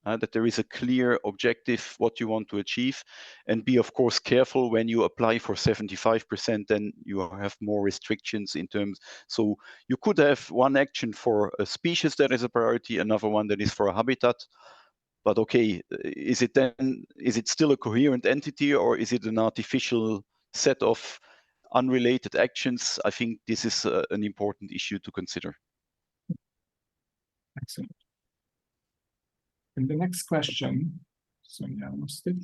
Speaker 4: that there is a clear objective what you want to achieve, and be of course careful when you apply for 75%, then you have more restrictions in terms. So you could have one action for a species that is a priority, another one that is for a habitat. But okay, is it still a coherent entity, or is it an artificial set of unrelated actions? I think this is an important issue to consider.
Speaker 2: Excellent. And the next question, sorry, I lost it.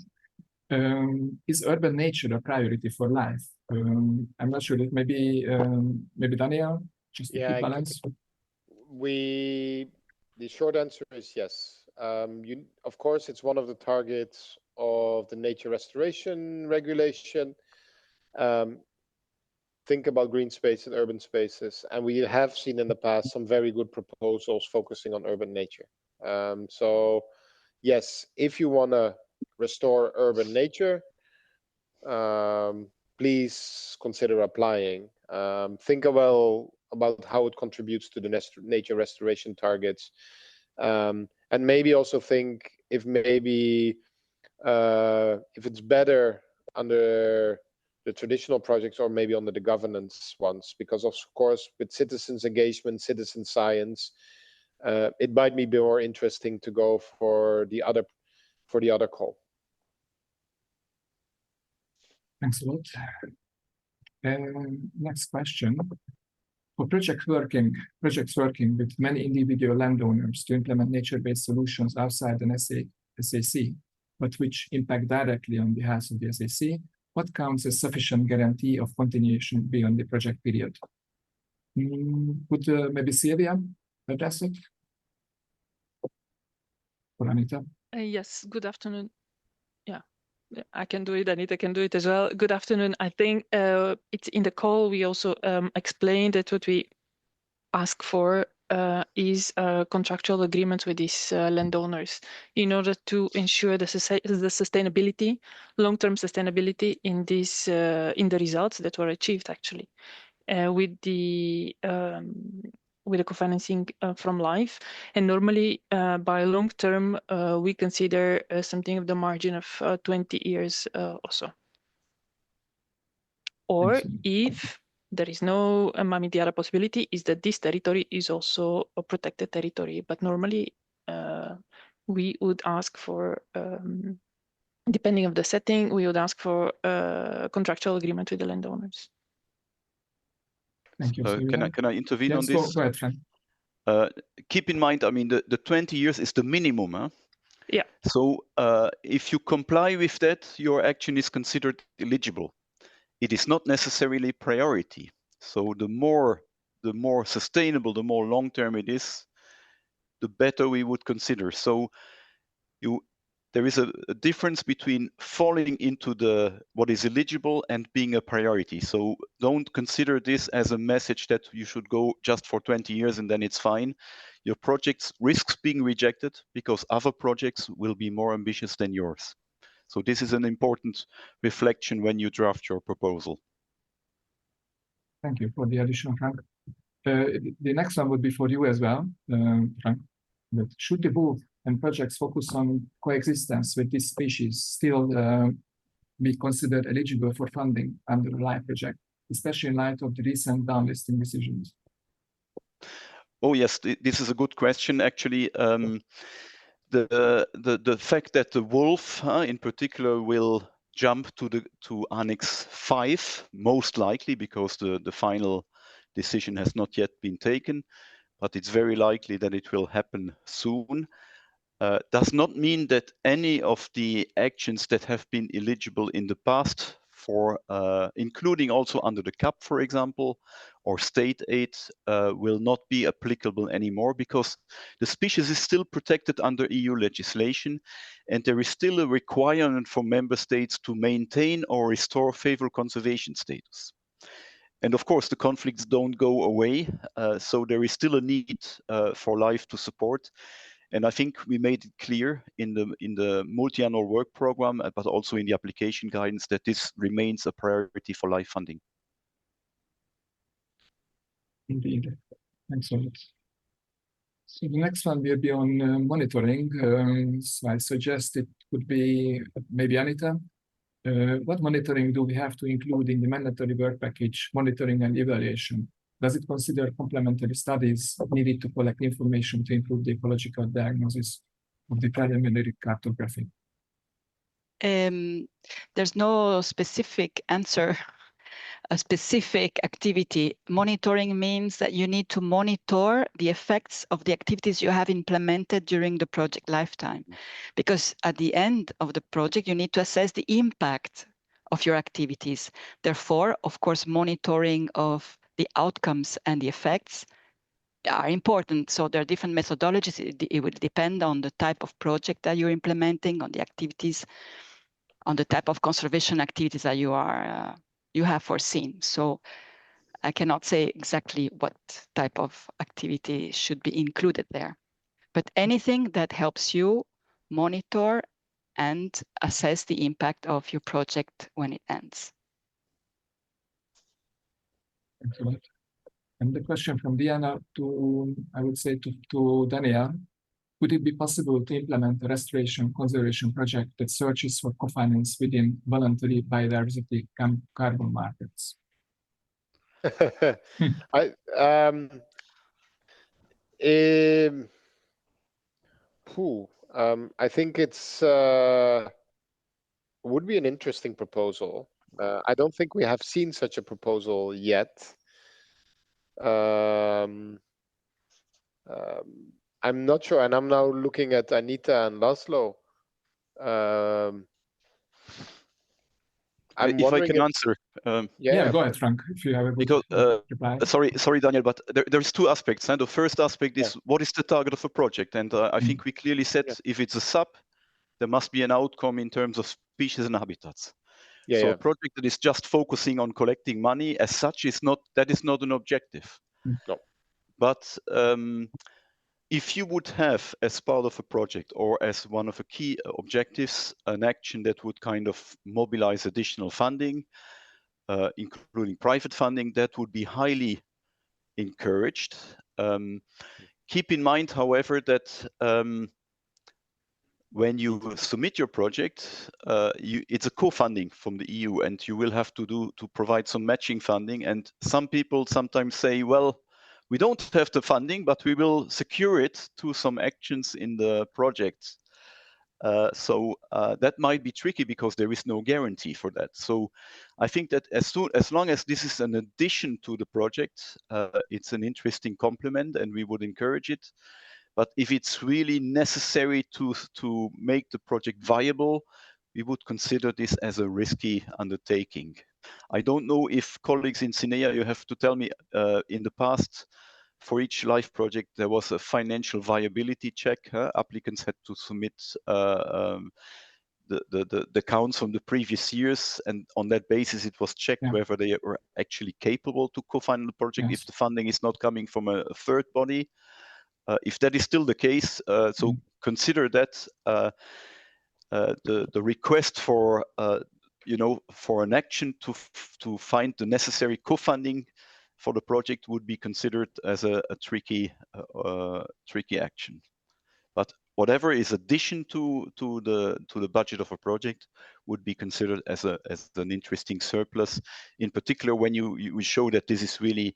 Speaker 2: Is urban nature a priority for life? I'm not sure that maybe Daniel, just to keep balance.
Speaker 5: The short answer is yes. Of course, it's one of the targets of the nature restoration regulation. Think about green space and urban spaces, and we have seen in the past some very good proposals focusing on urban nature. So yes, if you want to restore urban nature, please consider applying. Think about how it contributes to the nature restoration targets, and maybe also think if it's better under the traditional projects or maybe under the governance ones, because of course with citizens engagement, citizen science, it might be more interesting to go for the other call.
Speaker 2: Thanks a lot. Next question. For projects working with many individual landowners to implement nature-based solutions outside an SAC, but which impact directly on behalf of the SAC, what counts as sufficient guarantee of continuation beyond the project period? Would maybe Sylvia address it? Or Anita?
Speaker 6: Yes, good afternoon. Yeah, I can do it. Anita can do it as well. Good afternoon. I think it's in the call we also explained that what we ask for is a contractual agreement with these landowners in order to ensure the sustainability, long-term sustainability in this in the results that were achieved actually with the co-financing from LIFE. And normally by long term we consider something of the margin of 20 years or so. Or if there is no, I mean, the other possibility is that this territory is also a protected territory, but normally we would ask for, depending on the setting, we would ask for a contractual agreement with the landowners.
Speaker 2: Thank you.
Speaker 4: Can I intervene on this?
Speaker 2: Go ahead, Frank.
Speaker 4: Keep in mind, I mean, the 20 years is the minimum. Huh?
Speaker 6: Yeah.
Speaker 4: So if you comply with that, your action is considered eligible. It is not necessarily priority. So the more sustainable, the more long-term it is, the better we would consider. So there is a difference between falling into what is eligible and being a priority. So don't consider this as a message that you should go just for 20 years and then it's fine. Your project risks being rejected because other projects will be more ambitious than yours. So this is an important reflection when you draft your proposal.
Speaker 2: Thank you for the addition, Frank. The next one would be for you as well, Frank. But should the book and projects focus on coexistence with this species still be considered eligible for funding under the LIFE project, especially in light of the recent downlisting decisions?
Speaker 4: Oh yes, this is a good question actually. The fact that the wolf in particular will jump to Annex 5, most likely because the final decision has not yet been taken, but it's very likely that it will happen soon. does not mean that any of the actions that have been eligible in the past for including also under the CAP, for example, or state aid will not be applicable anymore, because the species is still protected under EU legislation, and there is still a requirement for member states to maintain or restore favorable conservation status. And of course, the conflicts don't go away, so there is still a need for life to support. And I think we made it clear in the multi-annual work program, but also in the application guidance, that this remains a priority for life funding.
Speaker 2: Indeed. Thanks a lot. So the next one will be on monitoring. So I suggest it could be maybe Anita. What monitoring do we have to include in the mandatory work package, monitoring and evaluation? Does it consider complementary studies needed to collect information to improve the ecological diagnosis of the preliminary cartography?
Speaker 3: There's no specific answer, a specific activity. Monitoring means that you need to monitor the effects of the activities you have implemented during the project lifetime. Because at the end of the project, you need to assess the impact of your activities. Therefore, of course, monitoring of the outcomes and the effects are important. So there are different methodologies. It will depend on the type of project that you're implementing, on the activities, on the type of conservation activities that you have foreseen. So I cannot say exactly what type of activity should be included there, but anything that helps you monitor and assess the impact of your project when it ends.
Speaker 2: Thanks a lot. And the question from Diana I would say to Daniel, would it be possible to implement a restoration conservation project that searches for co-finance within voluntary biodiversity carbon markets?
Speaker 5: I think it's would be an interesting proposal. I don't think we have seen such a proposal yet. I'm not sure, and I'm now looking at Anita and Laszlo.
Speaker 4: If I can answer.
Speaker 2: Yeah, go ahead, Frank, if you have a good reply.
Speaker 4: Sorry, Daniel, but there's two aspects. And the first aspect is what is the target of a project? And I think we clearly said if it's a SAP, there must be an outcome in terms of species and habitats. So a project that is just focusing on collecting money as such is not an objective.
Speaker 5: No.
Speaker 4: But if you would have, as part of a project or as one of the key objectives, an action that would kind of mobilize additional funding, including private funding, that would be highly encouraged. Keep in mind, however, that when you submit your project, it's a co-funding from the EU, and you will have to provide some matching funding. And some people sometimes say, well, we don't have the funding, but we will secure it to some actions in the project. So that might be tricky because there is no guarantee for that. So I think that as long as this is an addition to the project, it's an interesting complement, and we would encourage it. But if it's really necessary to make the project viable, we would consider this as a risky undertaking. I don't know if colleagues in SINEA, you have to tell me, in the past, for each LIFE project, there was a financial viability check. Applicants had to submit the accounts from the previous years, and on that basis, it was checked whether they were actually capable to co-finance the project if the funding is not coming from a third body. If that is still the case, so consider that the request for for an action to find the necessary co-funding for the project would be considered as a tricky action. But whatever is addition to the budget of a project would be considered as an interesting surplus. In particular, when you show that this is really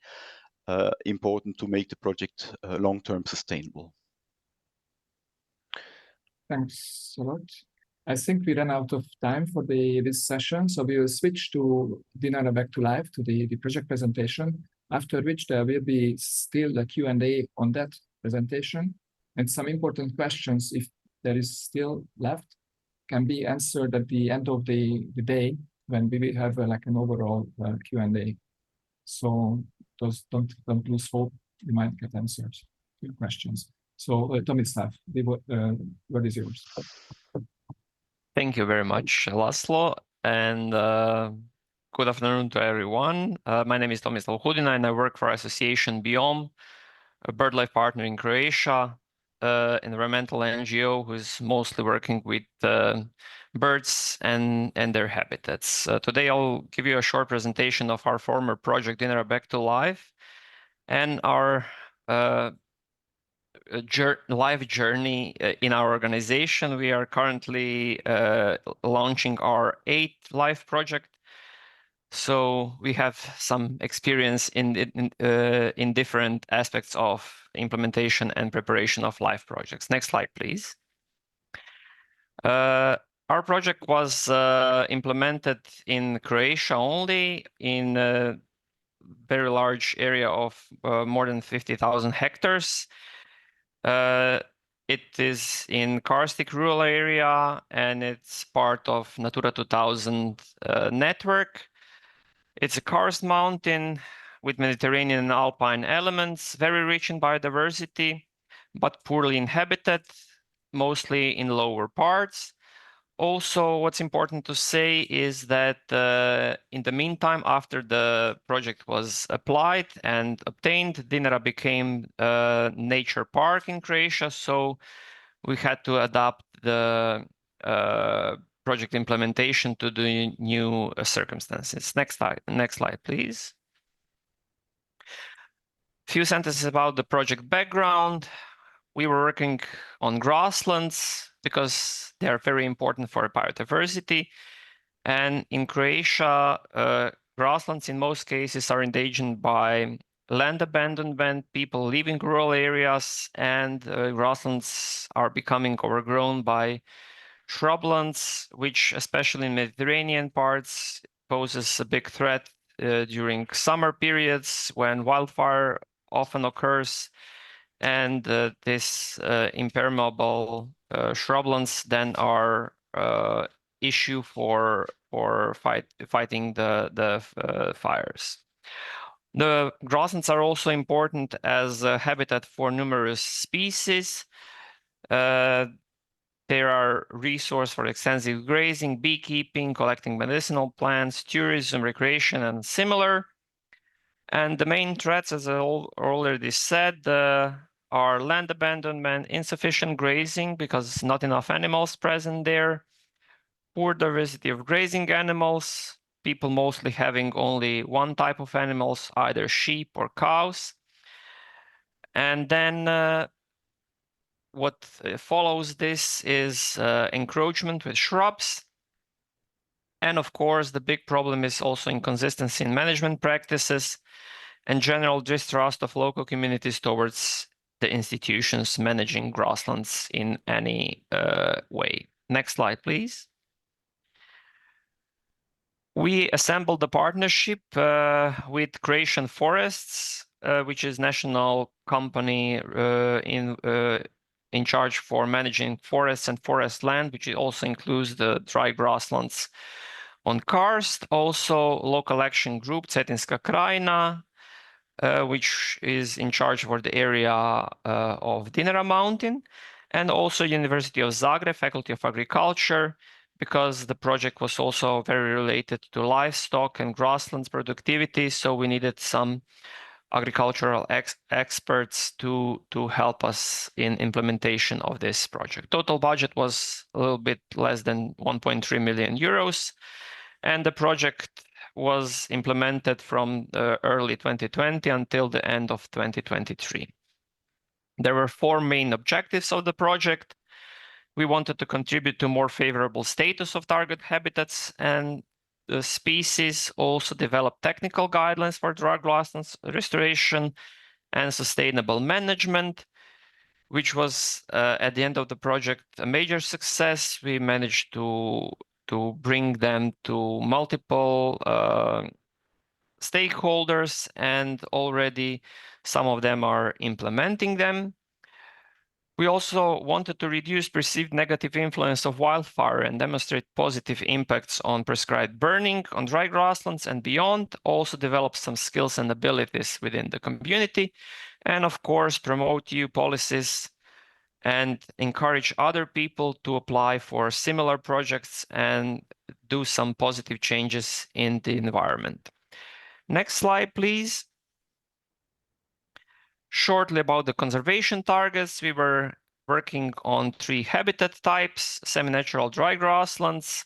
Speaker 4: important to make the project long-term sustainable.
Speaker 2: Thanks a lot. I think we ran out of time for this session, so we will switch to Dinara back to live to the project presentation, after which there will be still a Q&A on that presentation and some important questions if there is still left can be answered at the end of the day when we will have like an overall Q&A. So don't lose hope. You might get answers to your questions. So Tomislav, the word is yours.
Speaker 7: Thank you very much, Laszlo, and good afternoon to everyone. My name is Tomislav Hudina, and I work for Association Biome, a BirdLife partner in Croatia, environmental NGO who is mostly working with birds and their habitats. Today I'll give you a short presentation of our former project Dinara Back to Life and our life journey in our organization. We are currently launching our 8th life project. So we have some experience in different aspects of implementation and preparation of life projects. Next slide, please. Our project was implemented in Croatia only in a very large area of more than 50,000 hectares. It is in karstic rural area and it's part of Natura 2000 network. It's a karst mountain with Mediterranean and alpine elements, very rich in biodiversity, but poorly inhabited, mostly in lower parts. Also, what's important to say is that in the meantime, after the project was applied and obtained, Dinara became a nature park in Croatia. So we had to adapt the project implementation to the new circumstances. Next slide, please. Few sentences about the project background. We were working on grasslands because they are very important for biodiversity. And in Croatia, grasslands in most cases are endangered by land abandonment, people leaving rural areas, and grasslands are becoming overgrown by shrublands, which especially in Mediterranean parts poses a big threat during summer periods when wildfire often occurs, and this impermeable shrublands then are issue for fighting the fires. The grasslands are also important as a habitat for numerous species. There are resources for extensive grazing, beekeeping, collecting medicinal plants, tourism, recreation, and similar. And the main threats, as I already said, are land abandonment, insufficient grazing because not enough animals present there, poor diversity of grazing animals, people mostly having only one type of animals, either sheep or cows. And then what follows this is encroachment with shrubs. And of course, the big problem is also inconsistency in management practices and general distrust of local communities towards the institutions managing grasslands in any way. Next slide, please. We assembled a partnership with Croatian Forests, which is national company in charge for managing forests and forest land, which also includes the dry grasslands on karst. Also, local action group Cetinska Krajina, which is in charge for the area of Dinara Mountain, and also University of Zagreb, Faculty of Agriculture, because the project was also very related to livestock and grasslands productivity. So we needed some agricultural experts to help us in implementation of this project. Total budget was a little bit less than 1.3 million euros, and the project was implemented from early 2020 until the end of 2023. There were 4 main objectives of the project. We wanted to contribute to more favorable status of target habitats and the species, also develop technical guidelines for dry grasslands restoration and sustainable management, which was at the end of the project a major success. We managed to bring them to multiple stakeholders, and already some of them are implementing them. We also wanted to reduce perceived negative influence of wildfire and demonstrate positive impacts on prescribed burning on dry grasslands and beyond, also develop some skills and abilities within the community, and of course, promote EU policies and encourage other people to apply for similar projects and do some positive changes in the environment. Next slide, please. Shortly about the conservation targets, we were working on 3 habitat types: semi-natural dry grasslands,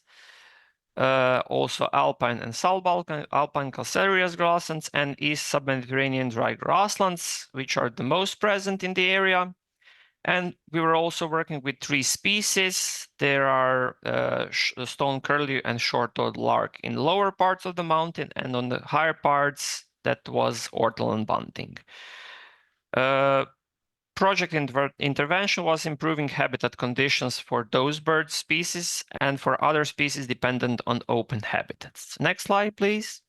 Speaker 7: also alpine and subalpine, alpine calcareous grasslands, and east sub-Mediterranean dry grasslands, which are the most present in the area. And we were also working with 3 species. There are stone curlew and short-toed lark in the lower parts of the mountain, and on the higher parts, that was ortolan bunting. Project intervention was improving habitat conditions for those bird species and for other species dependent on open habitats. Next slide, please.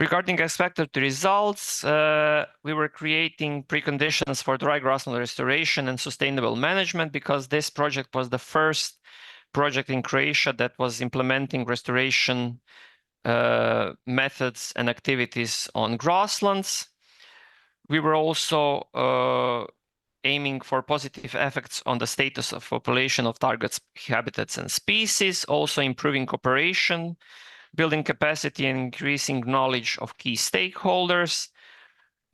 Speaker 7: Regarding expected results, we were creating preconditions for dry grassland restoration and sustainable management, because this project was the first project in Croatia that was implementing restoration methods and activities on grasslands. We were also aiming for positive effects on the status of population of target habitats and species, also improving cooperation, building capacity and increasing knowledge of key stakeholders,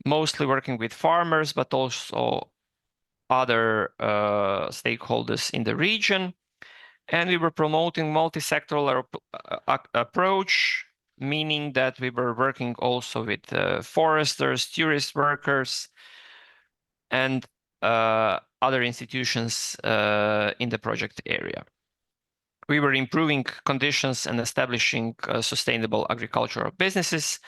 Speaker 7: mostly working with farmers, but also other stakeholders in the region. And we were promoting multi-sectoral approach, meaning that we were working also with foresters, tourist workers, and other institutions in the project area. We were improving conditions and establishing sustainable agricultural businesses,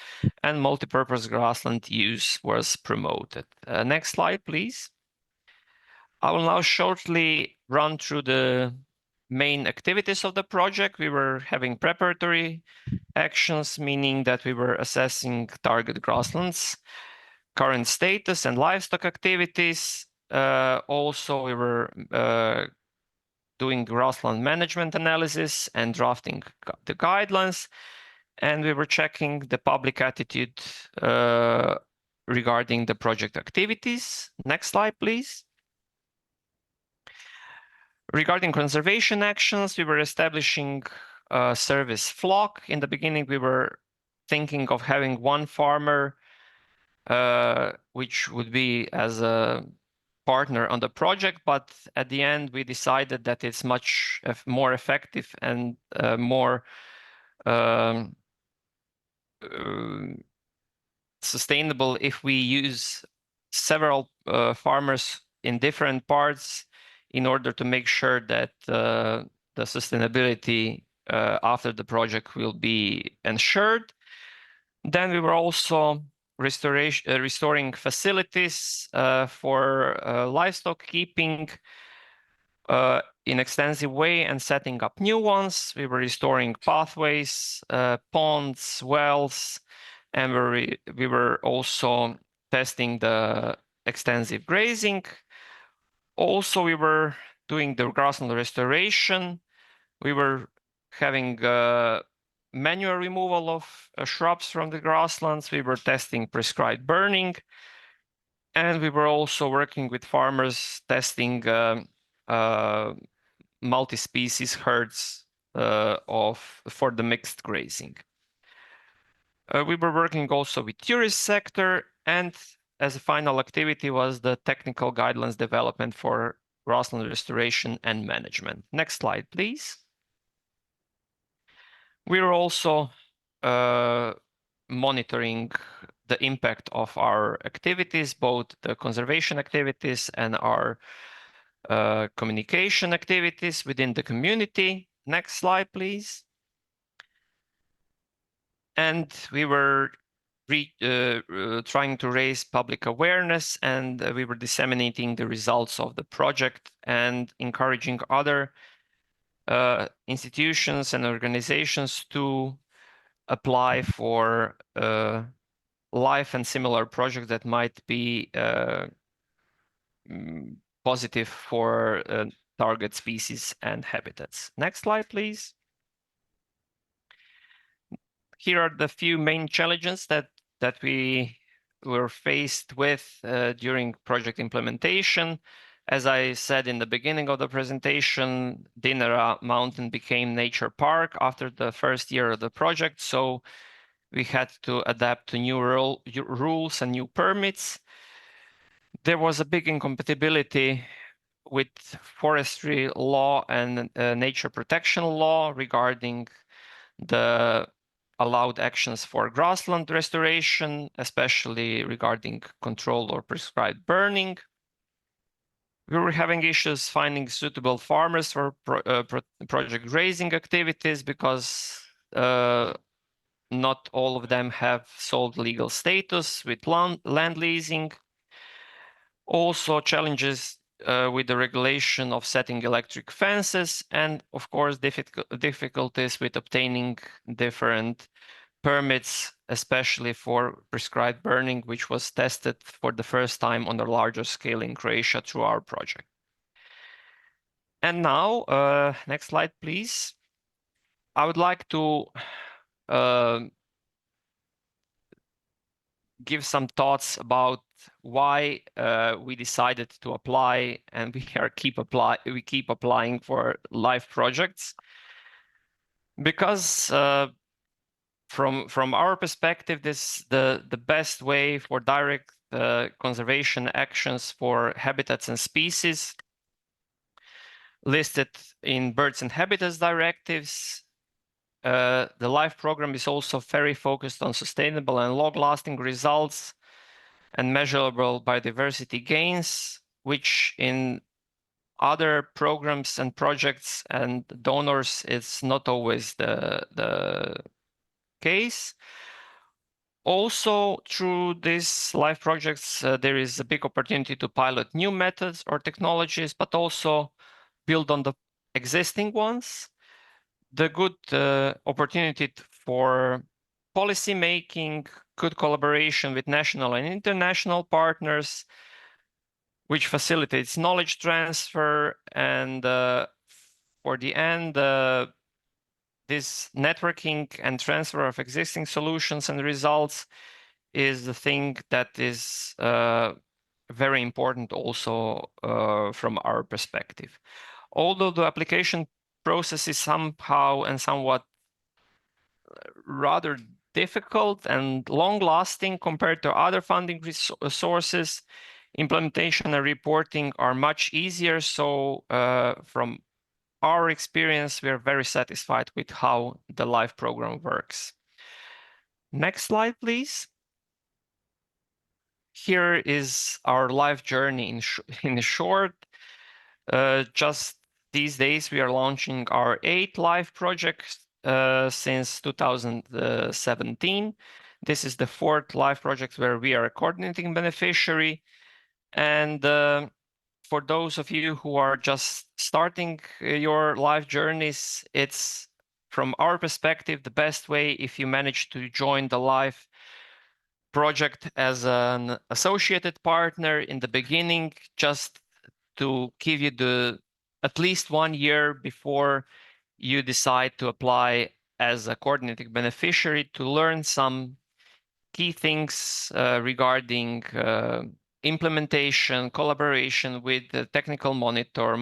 Speaker 7: and multi-purpose grassland use was promoted. Next slide, please. I will now shortly run through the main activities of the project. We were having preparatory actions, meaning that we were assessing target grasslands, current status and livestock activities. Also, we were doing grassland management analysis and drafting the guidelines, and we were checking the public attitude regarding the project activities. Next slide, please. Regarding conservation actions, we were establishing a service flock. In the beginning, we were thinking of having 1 farmer, which would be as a partner on the project, but at the end, we decided that it's much more effective and more sustainable if we use several farmers in different parts in order to make sure that the sustainability after the project will be ensured. Then we were also restoring facilities for livestock keeping in extensive way and setting up new ones. We were restoring pathways, ponds, wells, and we were also testing the extensive grazing. Also, we were doing the grassland restoration. We were having manual removal of shrubs from the grasslands. We were testing prescribed burning. And we were also working with farmers testing multi-species herds for the mixed grazing. We were working also with tourist sector, and as a final activity was the technical guidelines development for grassland restoration and management. Next slide, please. We were also monitoring the impact of our activities, both the conservation activities and our communication activities within the community. Next slide, please. And we were trying to raise public awareness, and we were disseminating the results of the project and encouraging other institutions and organizations to apply for life and similar projects that might be positive for target species and habitats. Next slide, please. Here are the few main challenges that we were faced with during project implementation. As I said in the beginning of the presentation, Dinara Mountain became nature park after the first year of the project, so we had to adapt to new rules and new permits. There was a big incompatibility with forestry law and nature protection law regarding the allowed actions for grassland restoration, especially regarding controlled or prescribed burning. We were having issues finding suitable farmers for project grazing activities because not all of them have sold legal status with land leasing. Also challenges with the regulation of setting electric fences, and of course difficulties with obtaining different permits, especially for prescribed burning, which was tested for the first time on a larger scale in Croatia through our project. And now, next slide, please. I would like to give some thoughts about why we decided to apply, and we keep applying for live projects, because from our perspective, the best way for direct conservation actions for habitats and species listed in Birds and Habitats directives. The LIFE program is also very focused on sustainable and long-lasting results and measurable biodiversity gains, which in other programs and projects and donors is not always the case. Also, through these LIFE projects, there is a big opportunity to pilot new methods or technologies, but also build on the existing ones. The good opportunity for policy making, good collaboration with national and international partners, which facilitates knowledge transfer, and for the end, this networking and transfer of existing solutions and results is the thing that is very important also from our perspective. Although the application process is somehow and somewhat rather difficult and long-lasting compared to other funding sources, implementation and reporting are much easier. So from our experience, we are very satisfied with how the LIFE program works. Next slide, please. Here is our LIFE journey in short. Just these days, we are launching our 8th LIFE project since 2017. This is the 4th LIFE project where we are a coordinating beneficiary. And for those of you who are just starting your LIFE journeys, it's from our perspective the best way if you manage to join the LIFE project as an associated partner in the beginning, just to give you at least 1 year before you decide to apply as a coordinating beneficiary, to learn some key things regarding implementation, collaboration with the technical monitor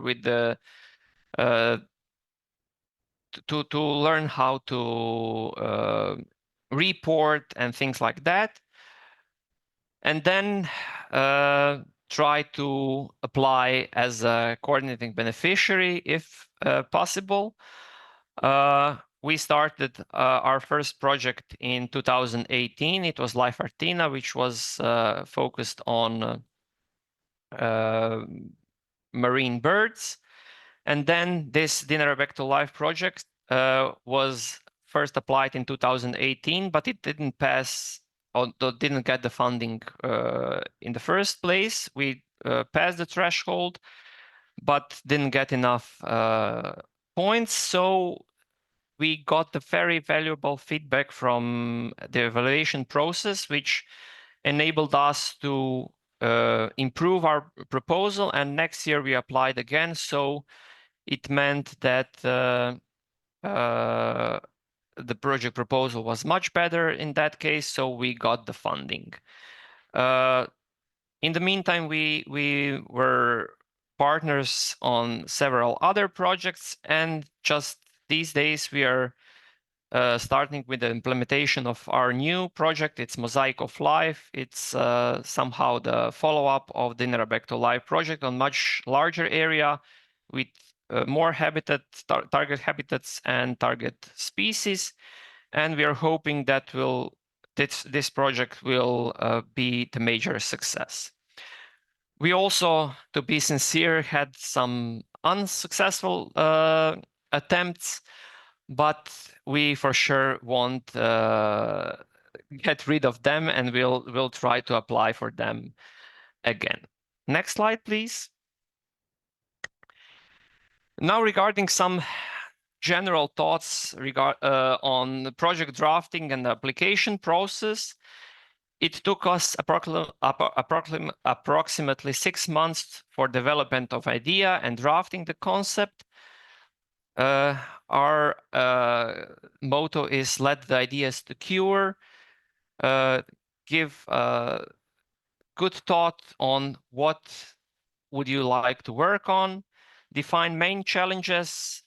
Speaker 7: with the to learn how to report and things like that, and then try to apply as a coordinating beneficiary if possible. We started our first project in 2018. It was Life Artina, which was focused on marine birds. And then this Dinara Back to Life project was first applied in 2018, but it didn't pass, or didn't get the funding in the first place. We passed the threshold, but didn't get enough points. So we got the very valuable feedback from the evaluation process, which enabled us to improve our proposal, and next year we applied again. So it meant that the project proposal was much better in that case, so we got the funding. In the meantime, we were partners on several other projects, and just these days we are starting with the implementation of our new project. It's Mosaic of Life. It's somehow the follow-up of the Dinara Back to Life project on much larger area with more target habitats and target species. And we are hoping that this project will be the major success. We also, to be sincere, had some unsuccessful attempts, but we for sure won't get rid of them, and we'll try to apply for them again. Next slide, please. Now, regarding some general thoughts on the project drafting and the application process, it took us approximately 6 months for development of idea and drafting the concept. Our motto is let the ideas to cure. Give good thought on what would you like to work on. Define main challenges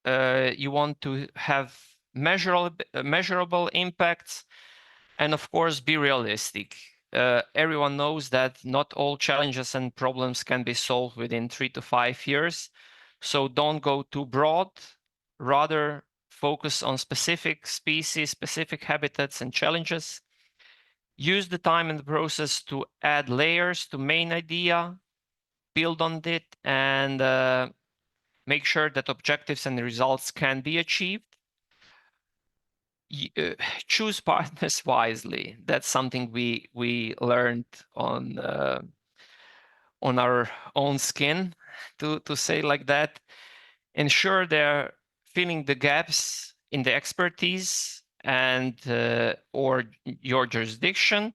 Speaker 7: you want to have measurable impacts, and of course be realistic. Everyone knows that not all challenges and problems can be solved within 3 to 5 years, so don't go too broad. Rather focus on specific species, specific habitats and challenges. Use the time in the process to add layers to main idea, build on it, and make sure that objectives and results can be achieved. Choose partners wisely. That's something we learned on our own skin, to say like that. Ensure they're filling the gaps in the expertise and or your jurisdiction,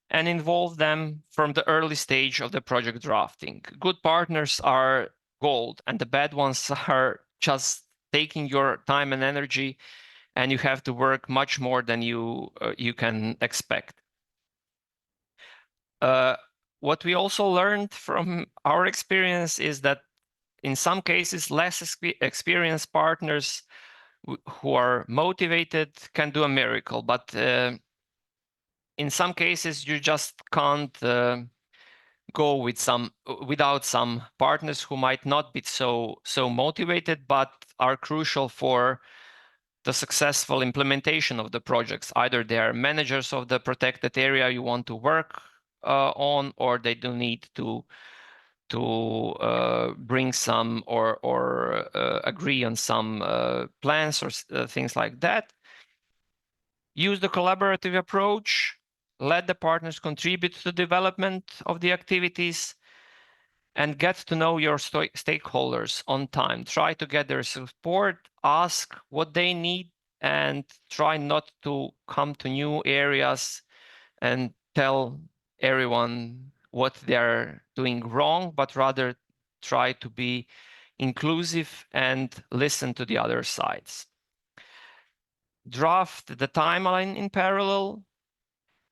Speaker 7: and involve them from the early stage of the project drafting. Good partners are gold, and the bad ones are just taking your time and energy, and you have to work much more than you can expect. What we also learned from our experience is that in some cases, less experienced partners who are motivated can do a miracle, but in some cases you just can't go without some partners who might not be so motivated, but are crucial for the successful implementation of the projects. Either they are managers of the protected area you want to work on, or they do need to bring some or agree on some plans or things like that. Use the collaborative approach. Let the partners contribute to the development of the activities, and get to know your stakeholders on time. Try to get their support, ask what they need, and try not to come to new areas and tell everyone what they're doing wrong, but rather try to be inclusive and listen to the other sides. Draft the timeline in parallel.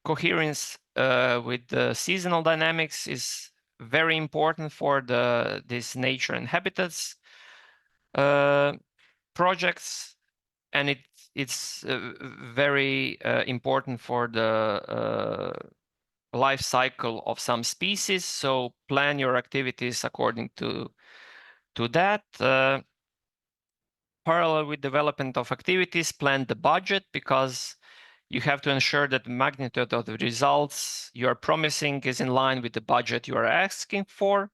Speaker 7: Coherence with the seasonal dynamics is very important for this nature and habitats projects, and it's very important for the life cycle of some species. So plan your activities according to that. Parallel with development of activities, plan the budget, because you have to ensure that the magnitude of the results you are promising is in line with the budget you are asking for.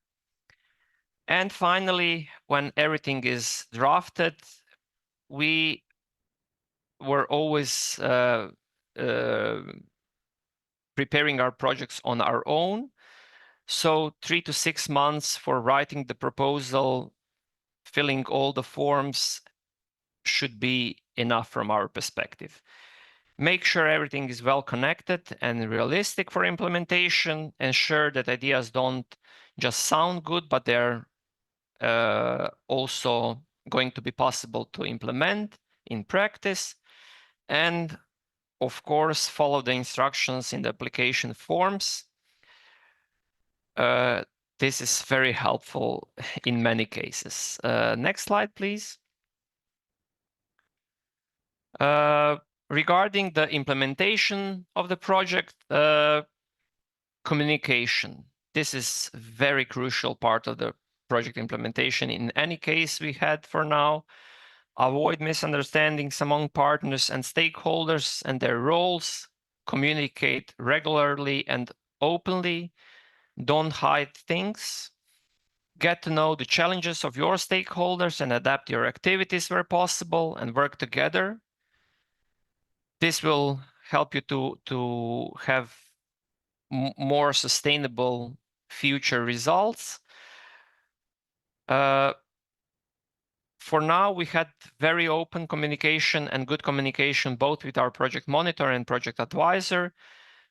Speaker 7: And finally, when everything is drafted, we were always preparing our projects on our own. So 3 to 6 months for writing the proposal, filling all the forms should be enough from our perspective. Make sure everything is well connected and realistic for implementation. Ensure that ideas don't just sound good, but they're also going to be possible to implement in practice. And of course, follow the instructions in the application forms. This is very helpful in many cases. Next slide, please. Regarding the implementation of the project, communication. This is a very crucial part of the project implementation in any case we had for now. Avoid misunderstandings among partners and stakeholders and their roles. Communicate regularly and openly. Don't hide things. Get to know the challenges of your stakeholders and adapt your activities where possible and work together. This will help you to have more sustainable future results. For now, we had very open communication and good communication both with our project monitor and project advisor,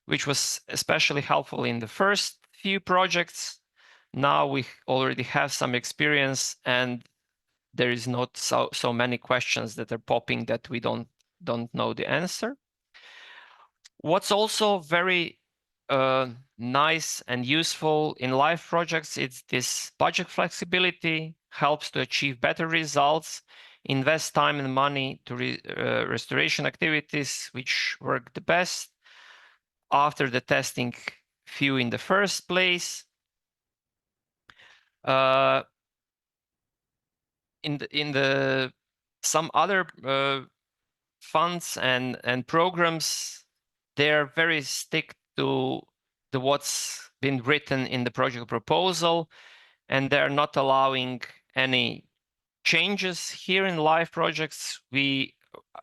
Speaker 7: which was especially helpful in the first few projects. Now we already have some experience and there is not so many questions that are popping that we don't know the answer. What's also very nice and useful in live projects, it's this budget flexibility, helps to achieve better results, invest time and money to restoration activities which work the best after the testing few in the first place. In the some other funds and programs, they're very stick to what's been written in the project proposal, and they're not allowing any changes. Here in live projects,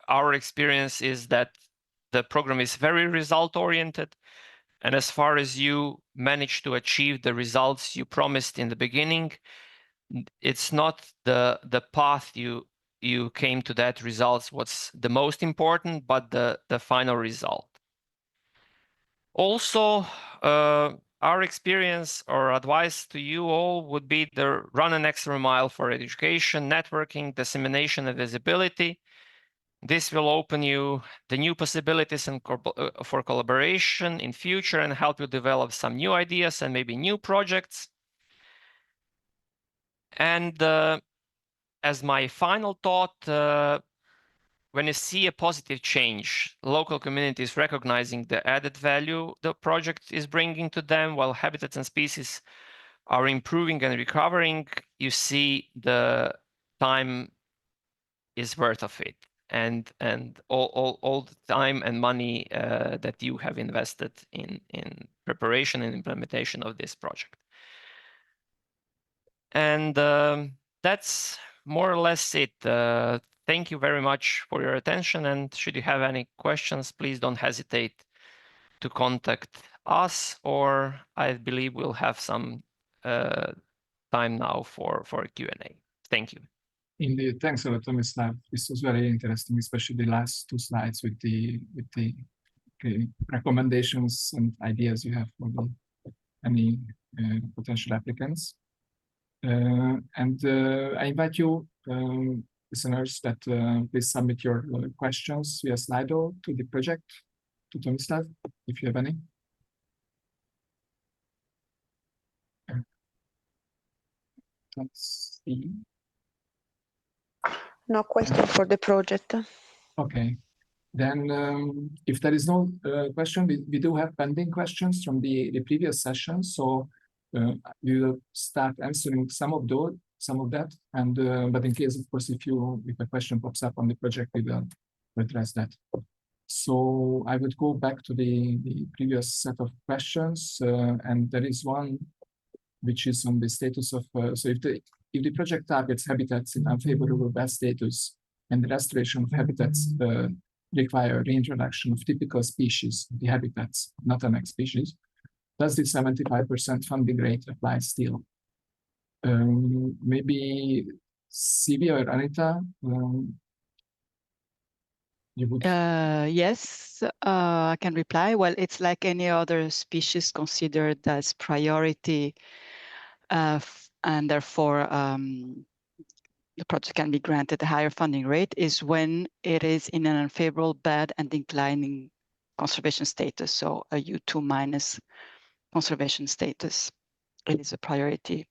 Speaker 7: our experience is that the program is very result oriented, and as far as you manage to achieve the results you promised in the beginning, it's not the path you came to that results what's the most important, but the final result. Also, our experience or advice to you all would be to run an extra mile for education, networking, dissemination, and visibility. This will open you the new possibilities and for collaboration in future and help you develop some new ideas and maybe new projects. And as my final thought, when you see a positive change, local communities recognizing the added value the project is bringing to them, while habitats and species are improving and recovering, you see the time is worth of it, and all the time and money that you have invested in preparation and implementation of this project. And that's more or less it. Thank you very much for your attention, and should you have any questions, please don't hesitate to contact us, or I believe we'll have some time now for a Q&A. Thank you.
Speaker 2: Indeed, thanks a lot, Tomislav. This was very interesting, especially the last two slides with the recommendations and ideas you have for any potential applicants. And I invite you, listeners, that please submit your questions via Slido to the project, to Tomislav, if you have any. Let's see.
Speaker 8: No question for the project.
Speaker 2: Okay. Then if there is no question, we do have pending questions from the previous session. So we will start answering some of that. And but in case, of course, if a question pops up on the project, we will address that. So I would go back to the previous set of questions, and there is one which is on the status of so if the project targets habitats in unfavorable bad status and the restoration of habitats require reintroduction of typical species, the habitats, not an next species, does the 75% funding rate apply still? Maybe Silvia or Anita, you would?
Speaker 3: Yes, I can reply. Well, it's like any other species considered as priority, and therefore the project can be granted a higher funding rate is when it is in an unfavorable, bad, and declining conservation status, so a U2 minus conservation status. It is a priority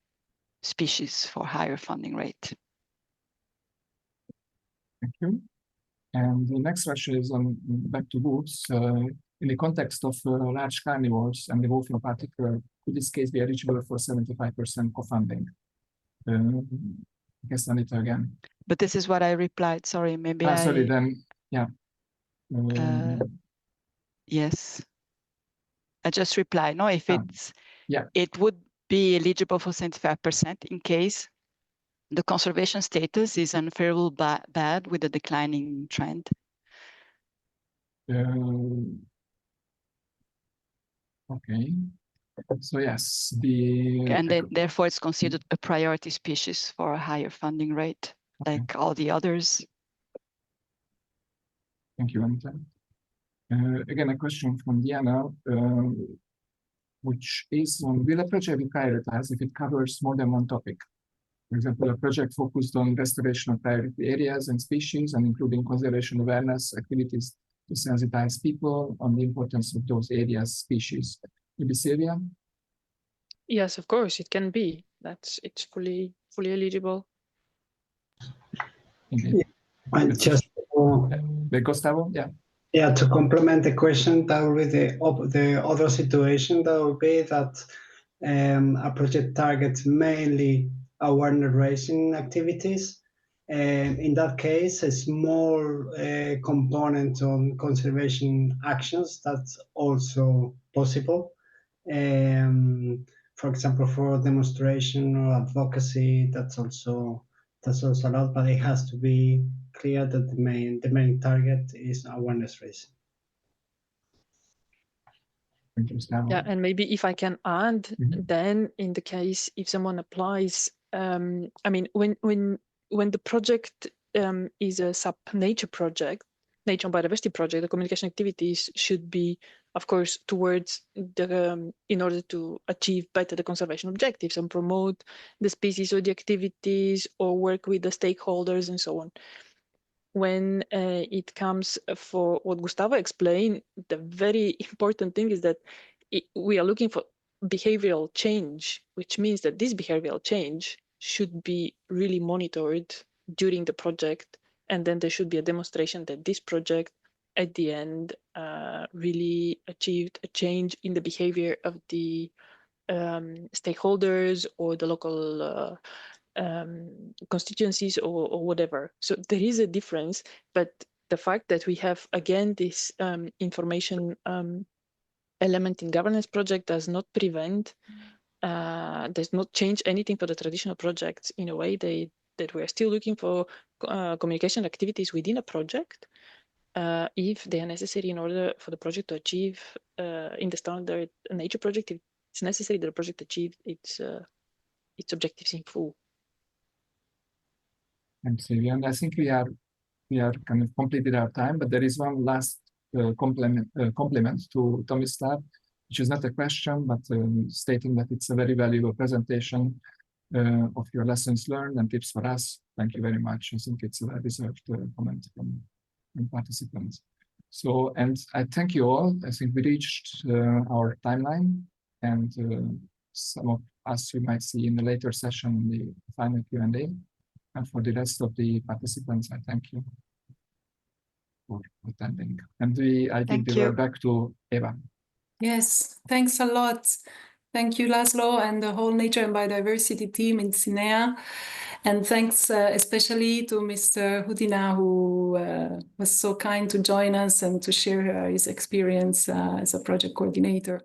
Speaker 3: species for higher funding rate.
Speaker 2: Thank you. And the next question is on back to wolves. In the context of large carnivores, and the wolf in particular, could this case be eligible for 75% co-funding? I guess Anita again.
Speaker 3: But this is what I replied. Sorry, maybe
Speaker 2: Sorry, then, yeah.
Speaker 3: Yes. I just replied, no, if it's,
Speaker 2: yeah,
Speaker 3: it would be eligible for 75% in case the conservation status is unfavorable bad with a declining trend.
Speaker 2: Okay. So yes, the
Speaker 3: and then therefore it's considered a priority species for a higher funding rate, like all the others.
Speaker 2: Thank you, Anita. Again, a question from Diana, which is on, will a project be prioritized if it covers more than one topic? For example, a project focused on restoration of priority areas and species, and including conservation awareness activities to sensitize people on the importance of those areas, species. Maybe Sylvia?
Speaker 6: Yes, of course, it can be. It's fully eligible.
Speaker 2: Indeed.
Speaker 9: I just
Speaker 2: Gustavo, yeah.
Speaker 9: Yeah, to complement the question, that will be the other situation. That will be that a project targets mainly awareness raising activities. In that case, a small component on conservation actions, that's also possible. For example, for demonstration or advocacy, that's also allowed, but it has to be clear that the main target is awareness raising.
Speaker 6: Yeah, and maybe if I can add, then in the case if someone applies, I mean, when the project is a sub-nature project, nature and biodiversity project, the communication activities should be, of course, towards the in order to achieve better the conservation objectives and promote the species or the activities or work with the stakeholders and so on. When it comes for what Gustavo explained, the very important thing is that we are looking for behavioral change, which means that this behavioral change should be really monitored during the project. And then there should be a demonstration that this project at the end really achieved a change in the behavior of the stakeholders or the local constituencies or whatever. So there is a difference, but the fact that we have, again, this information element in governance project does not prevent, does not change anything for the traditional projects in a way that we're still looking for communication activities within a project if they are necessary in order for the project to achieve in the standard nature project, if it's necessary that the project achieve its objectives in full.
Speaker 2: Thanks, Sylvia. And I think we are kind of completed our time, but there is one last compliment to Tomislav, which is not a question, but stating that it's a very valuable presentation of your lessons learned and tips for us. Thank you very much. I think it's a well-deserved comment from participants. So, and I thank you all. I think we reached our timeline, and some of us you might see in the later session, the final Q&A. And for the rest of the participants, I thank you for attending. And I give the word back to Eva.
Speaker 1: Yes, thanks a lot. Thank you, Laszlo, and the whole Nature and Biodiversity team in CINEA. And thanks especially to Mr. Hudina, who was so kind to join us and to share his experience as a project coordinator.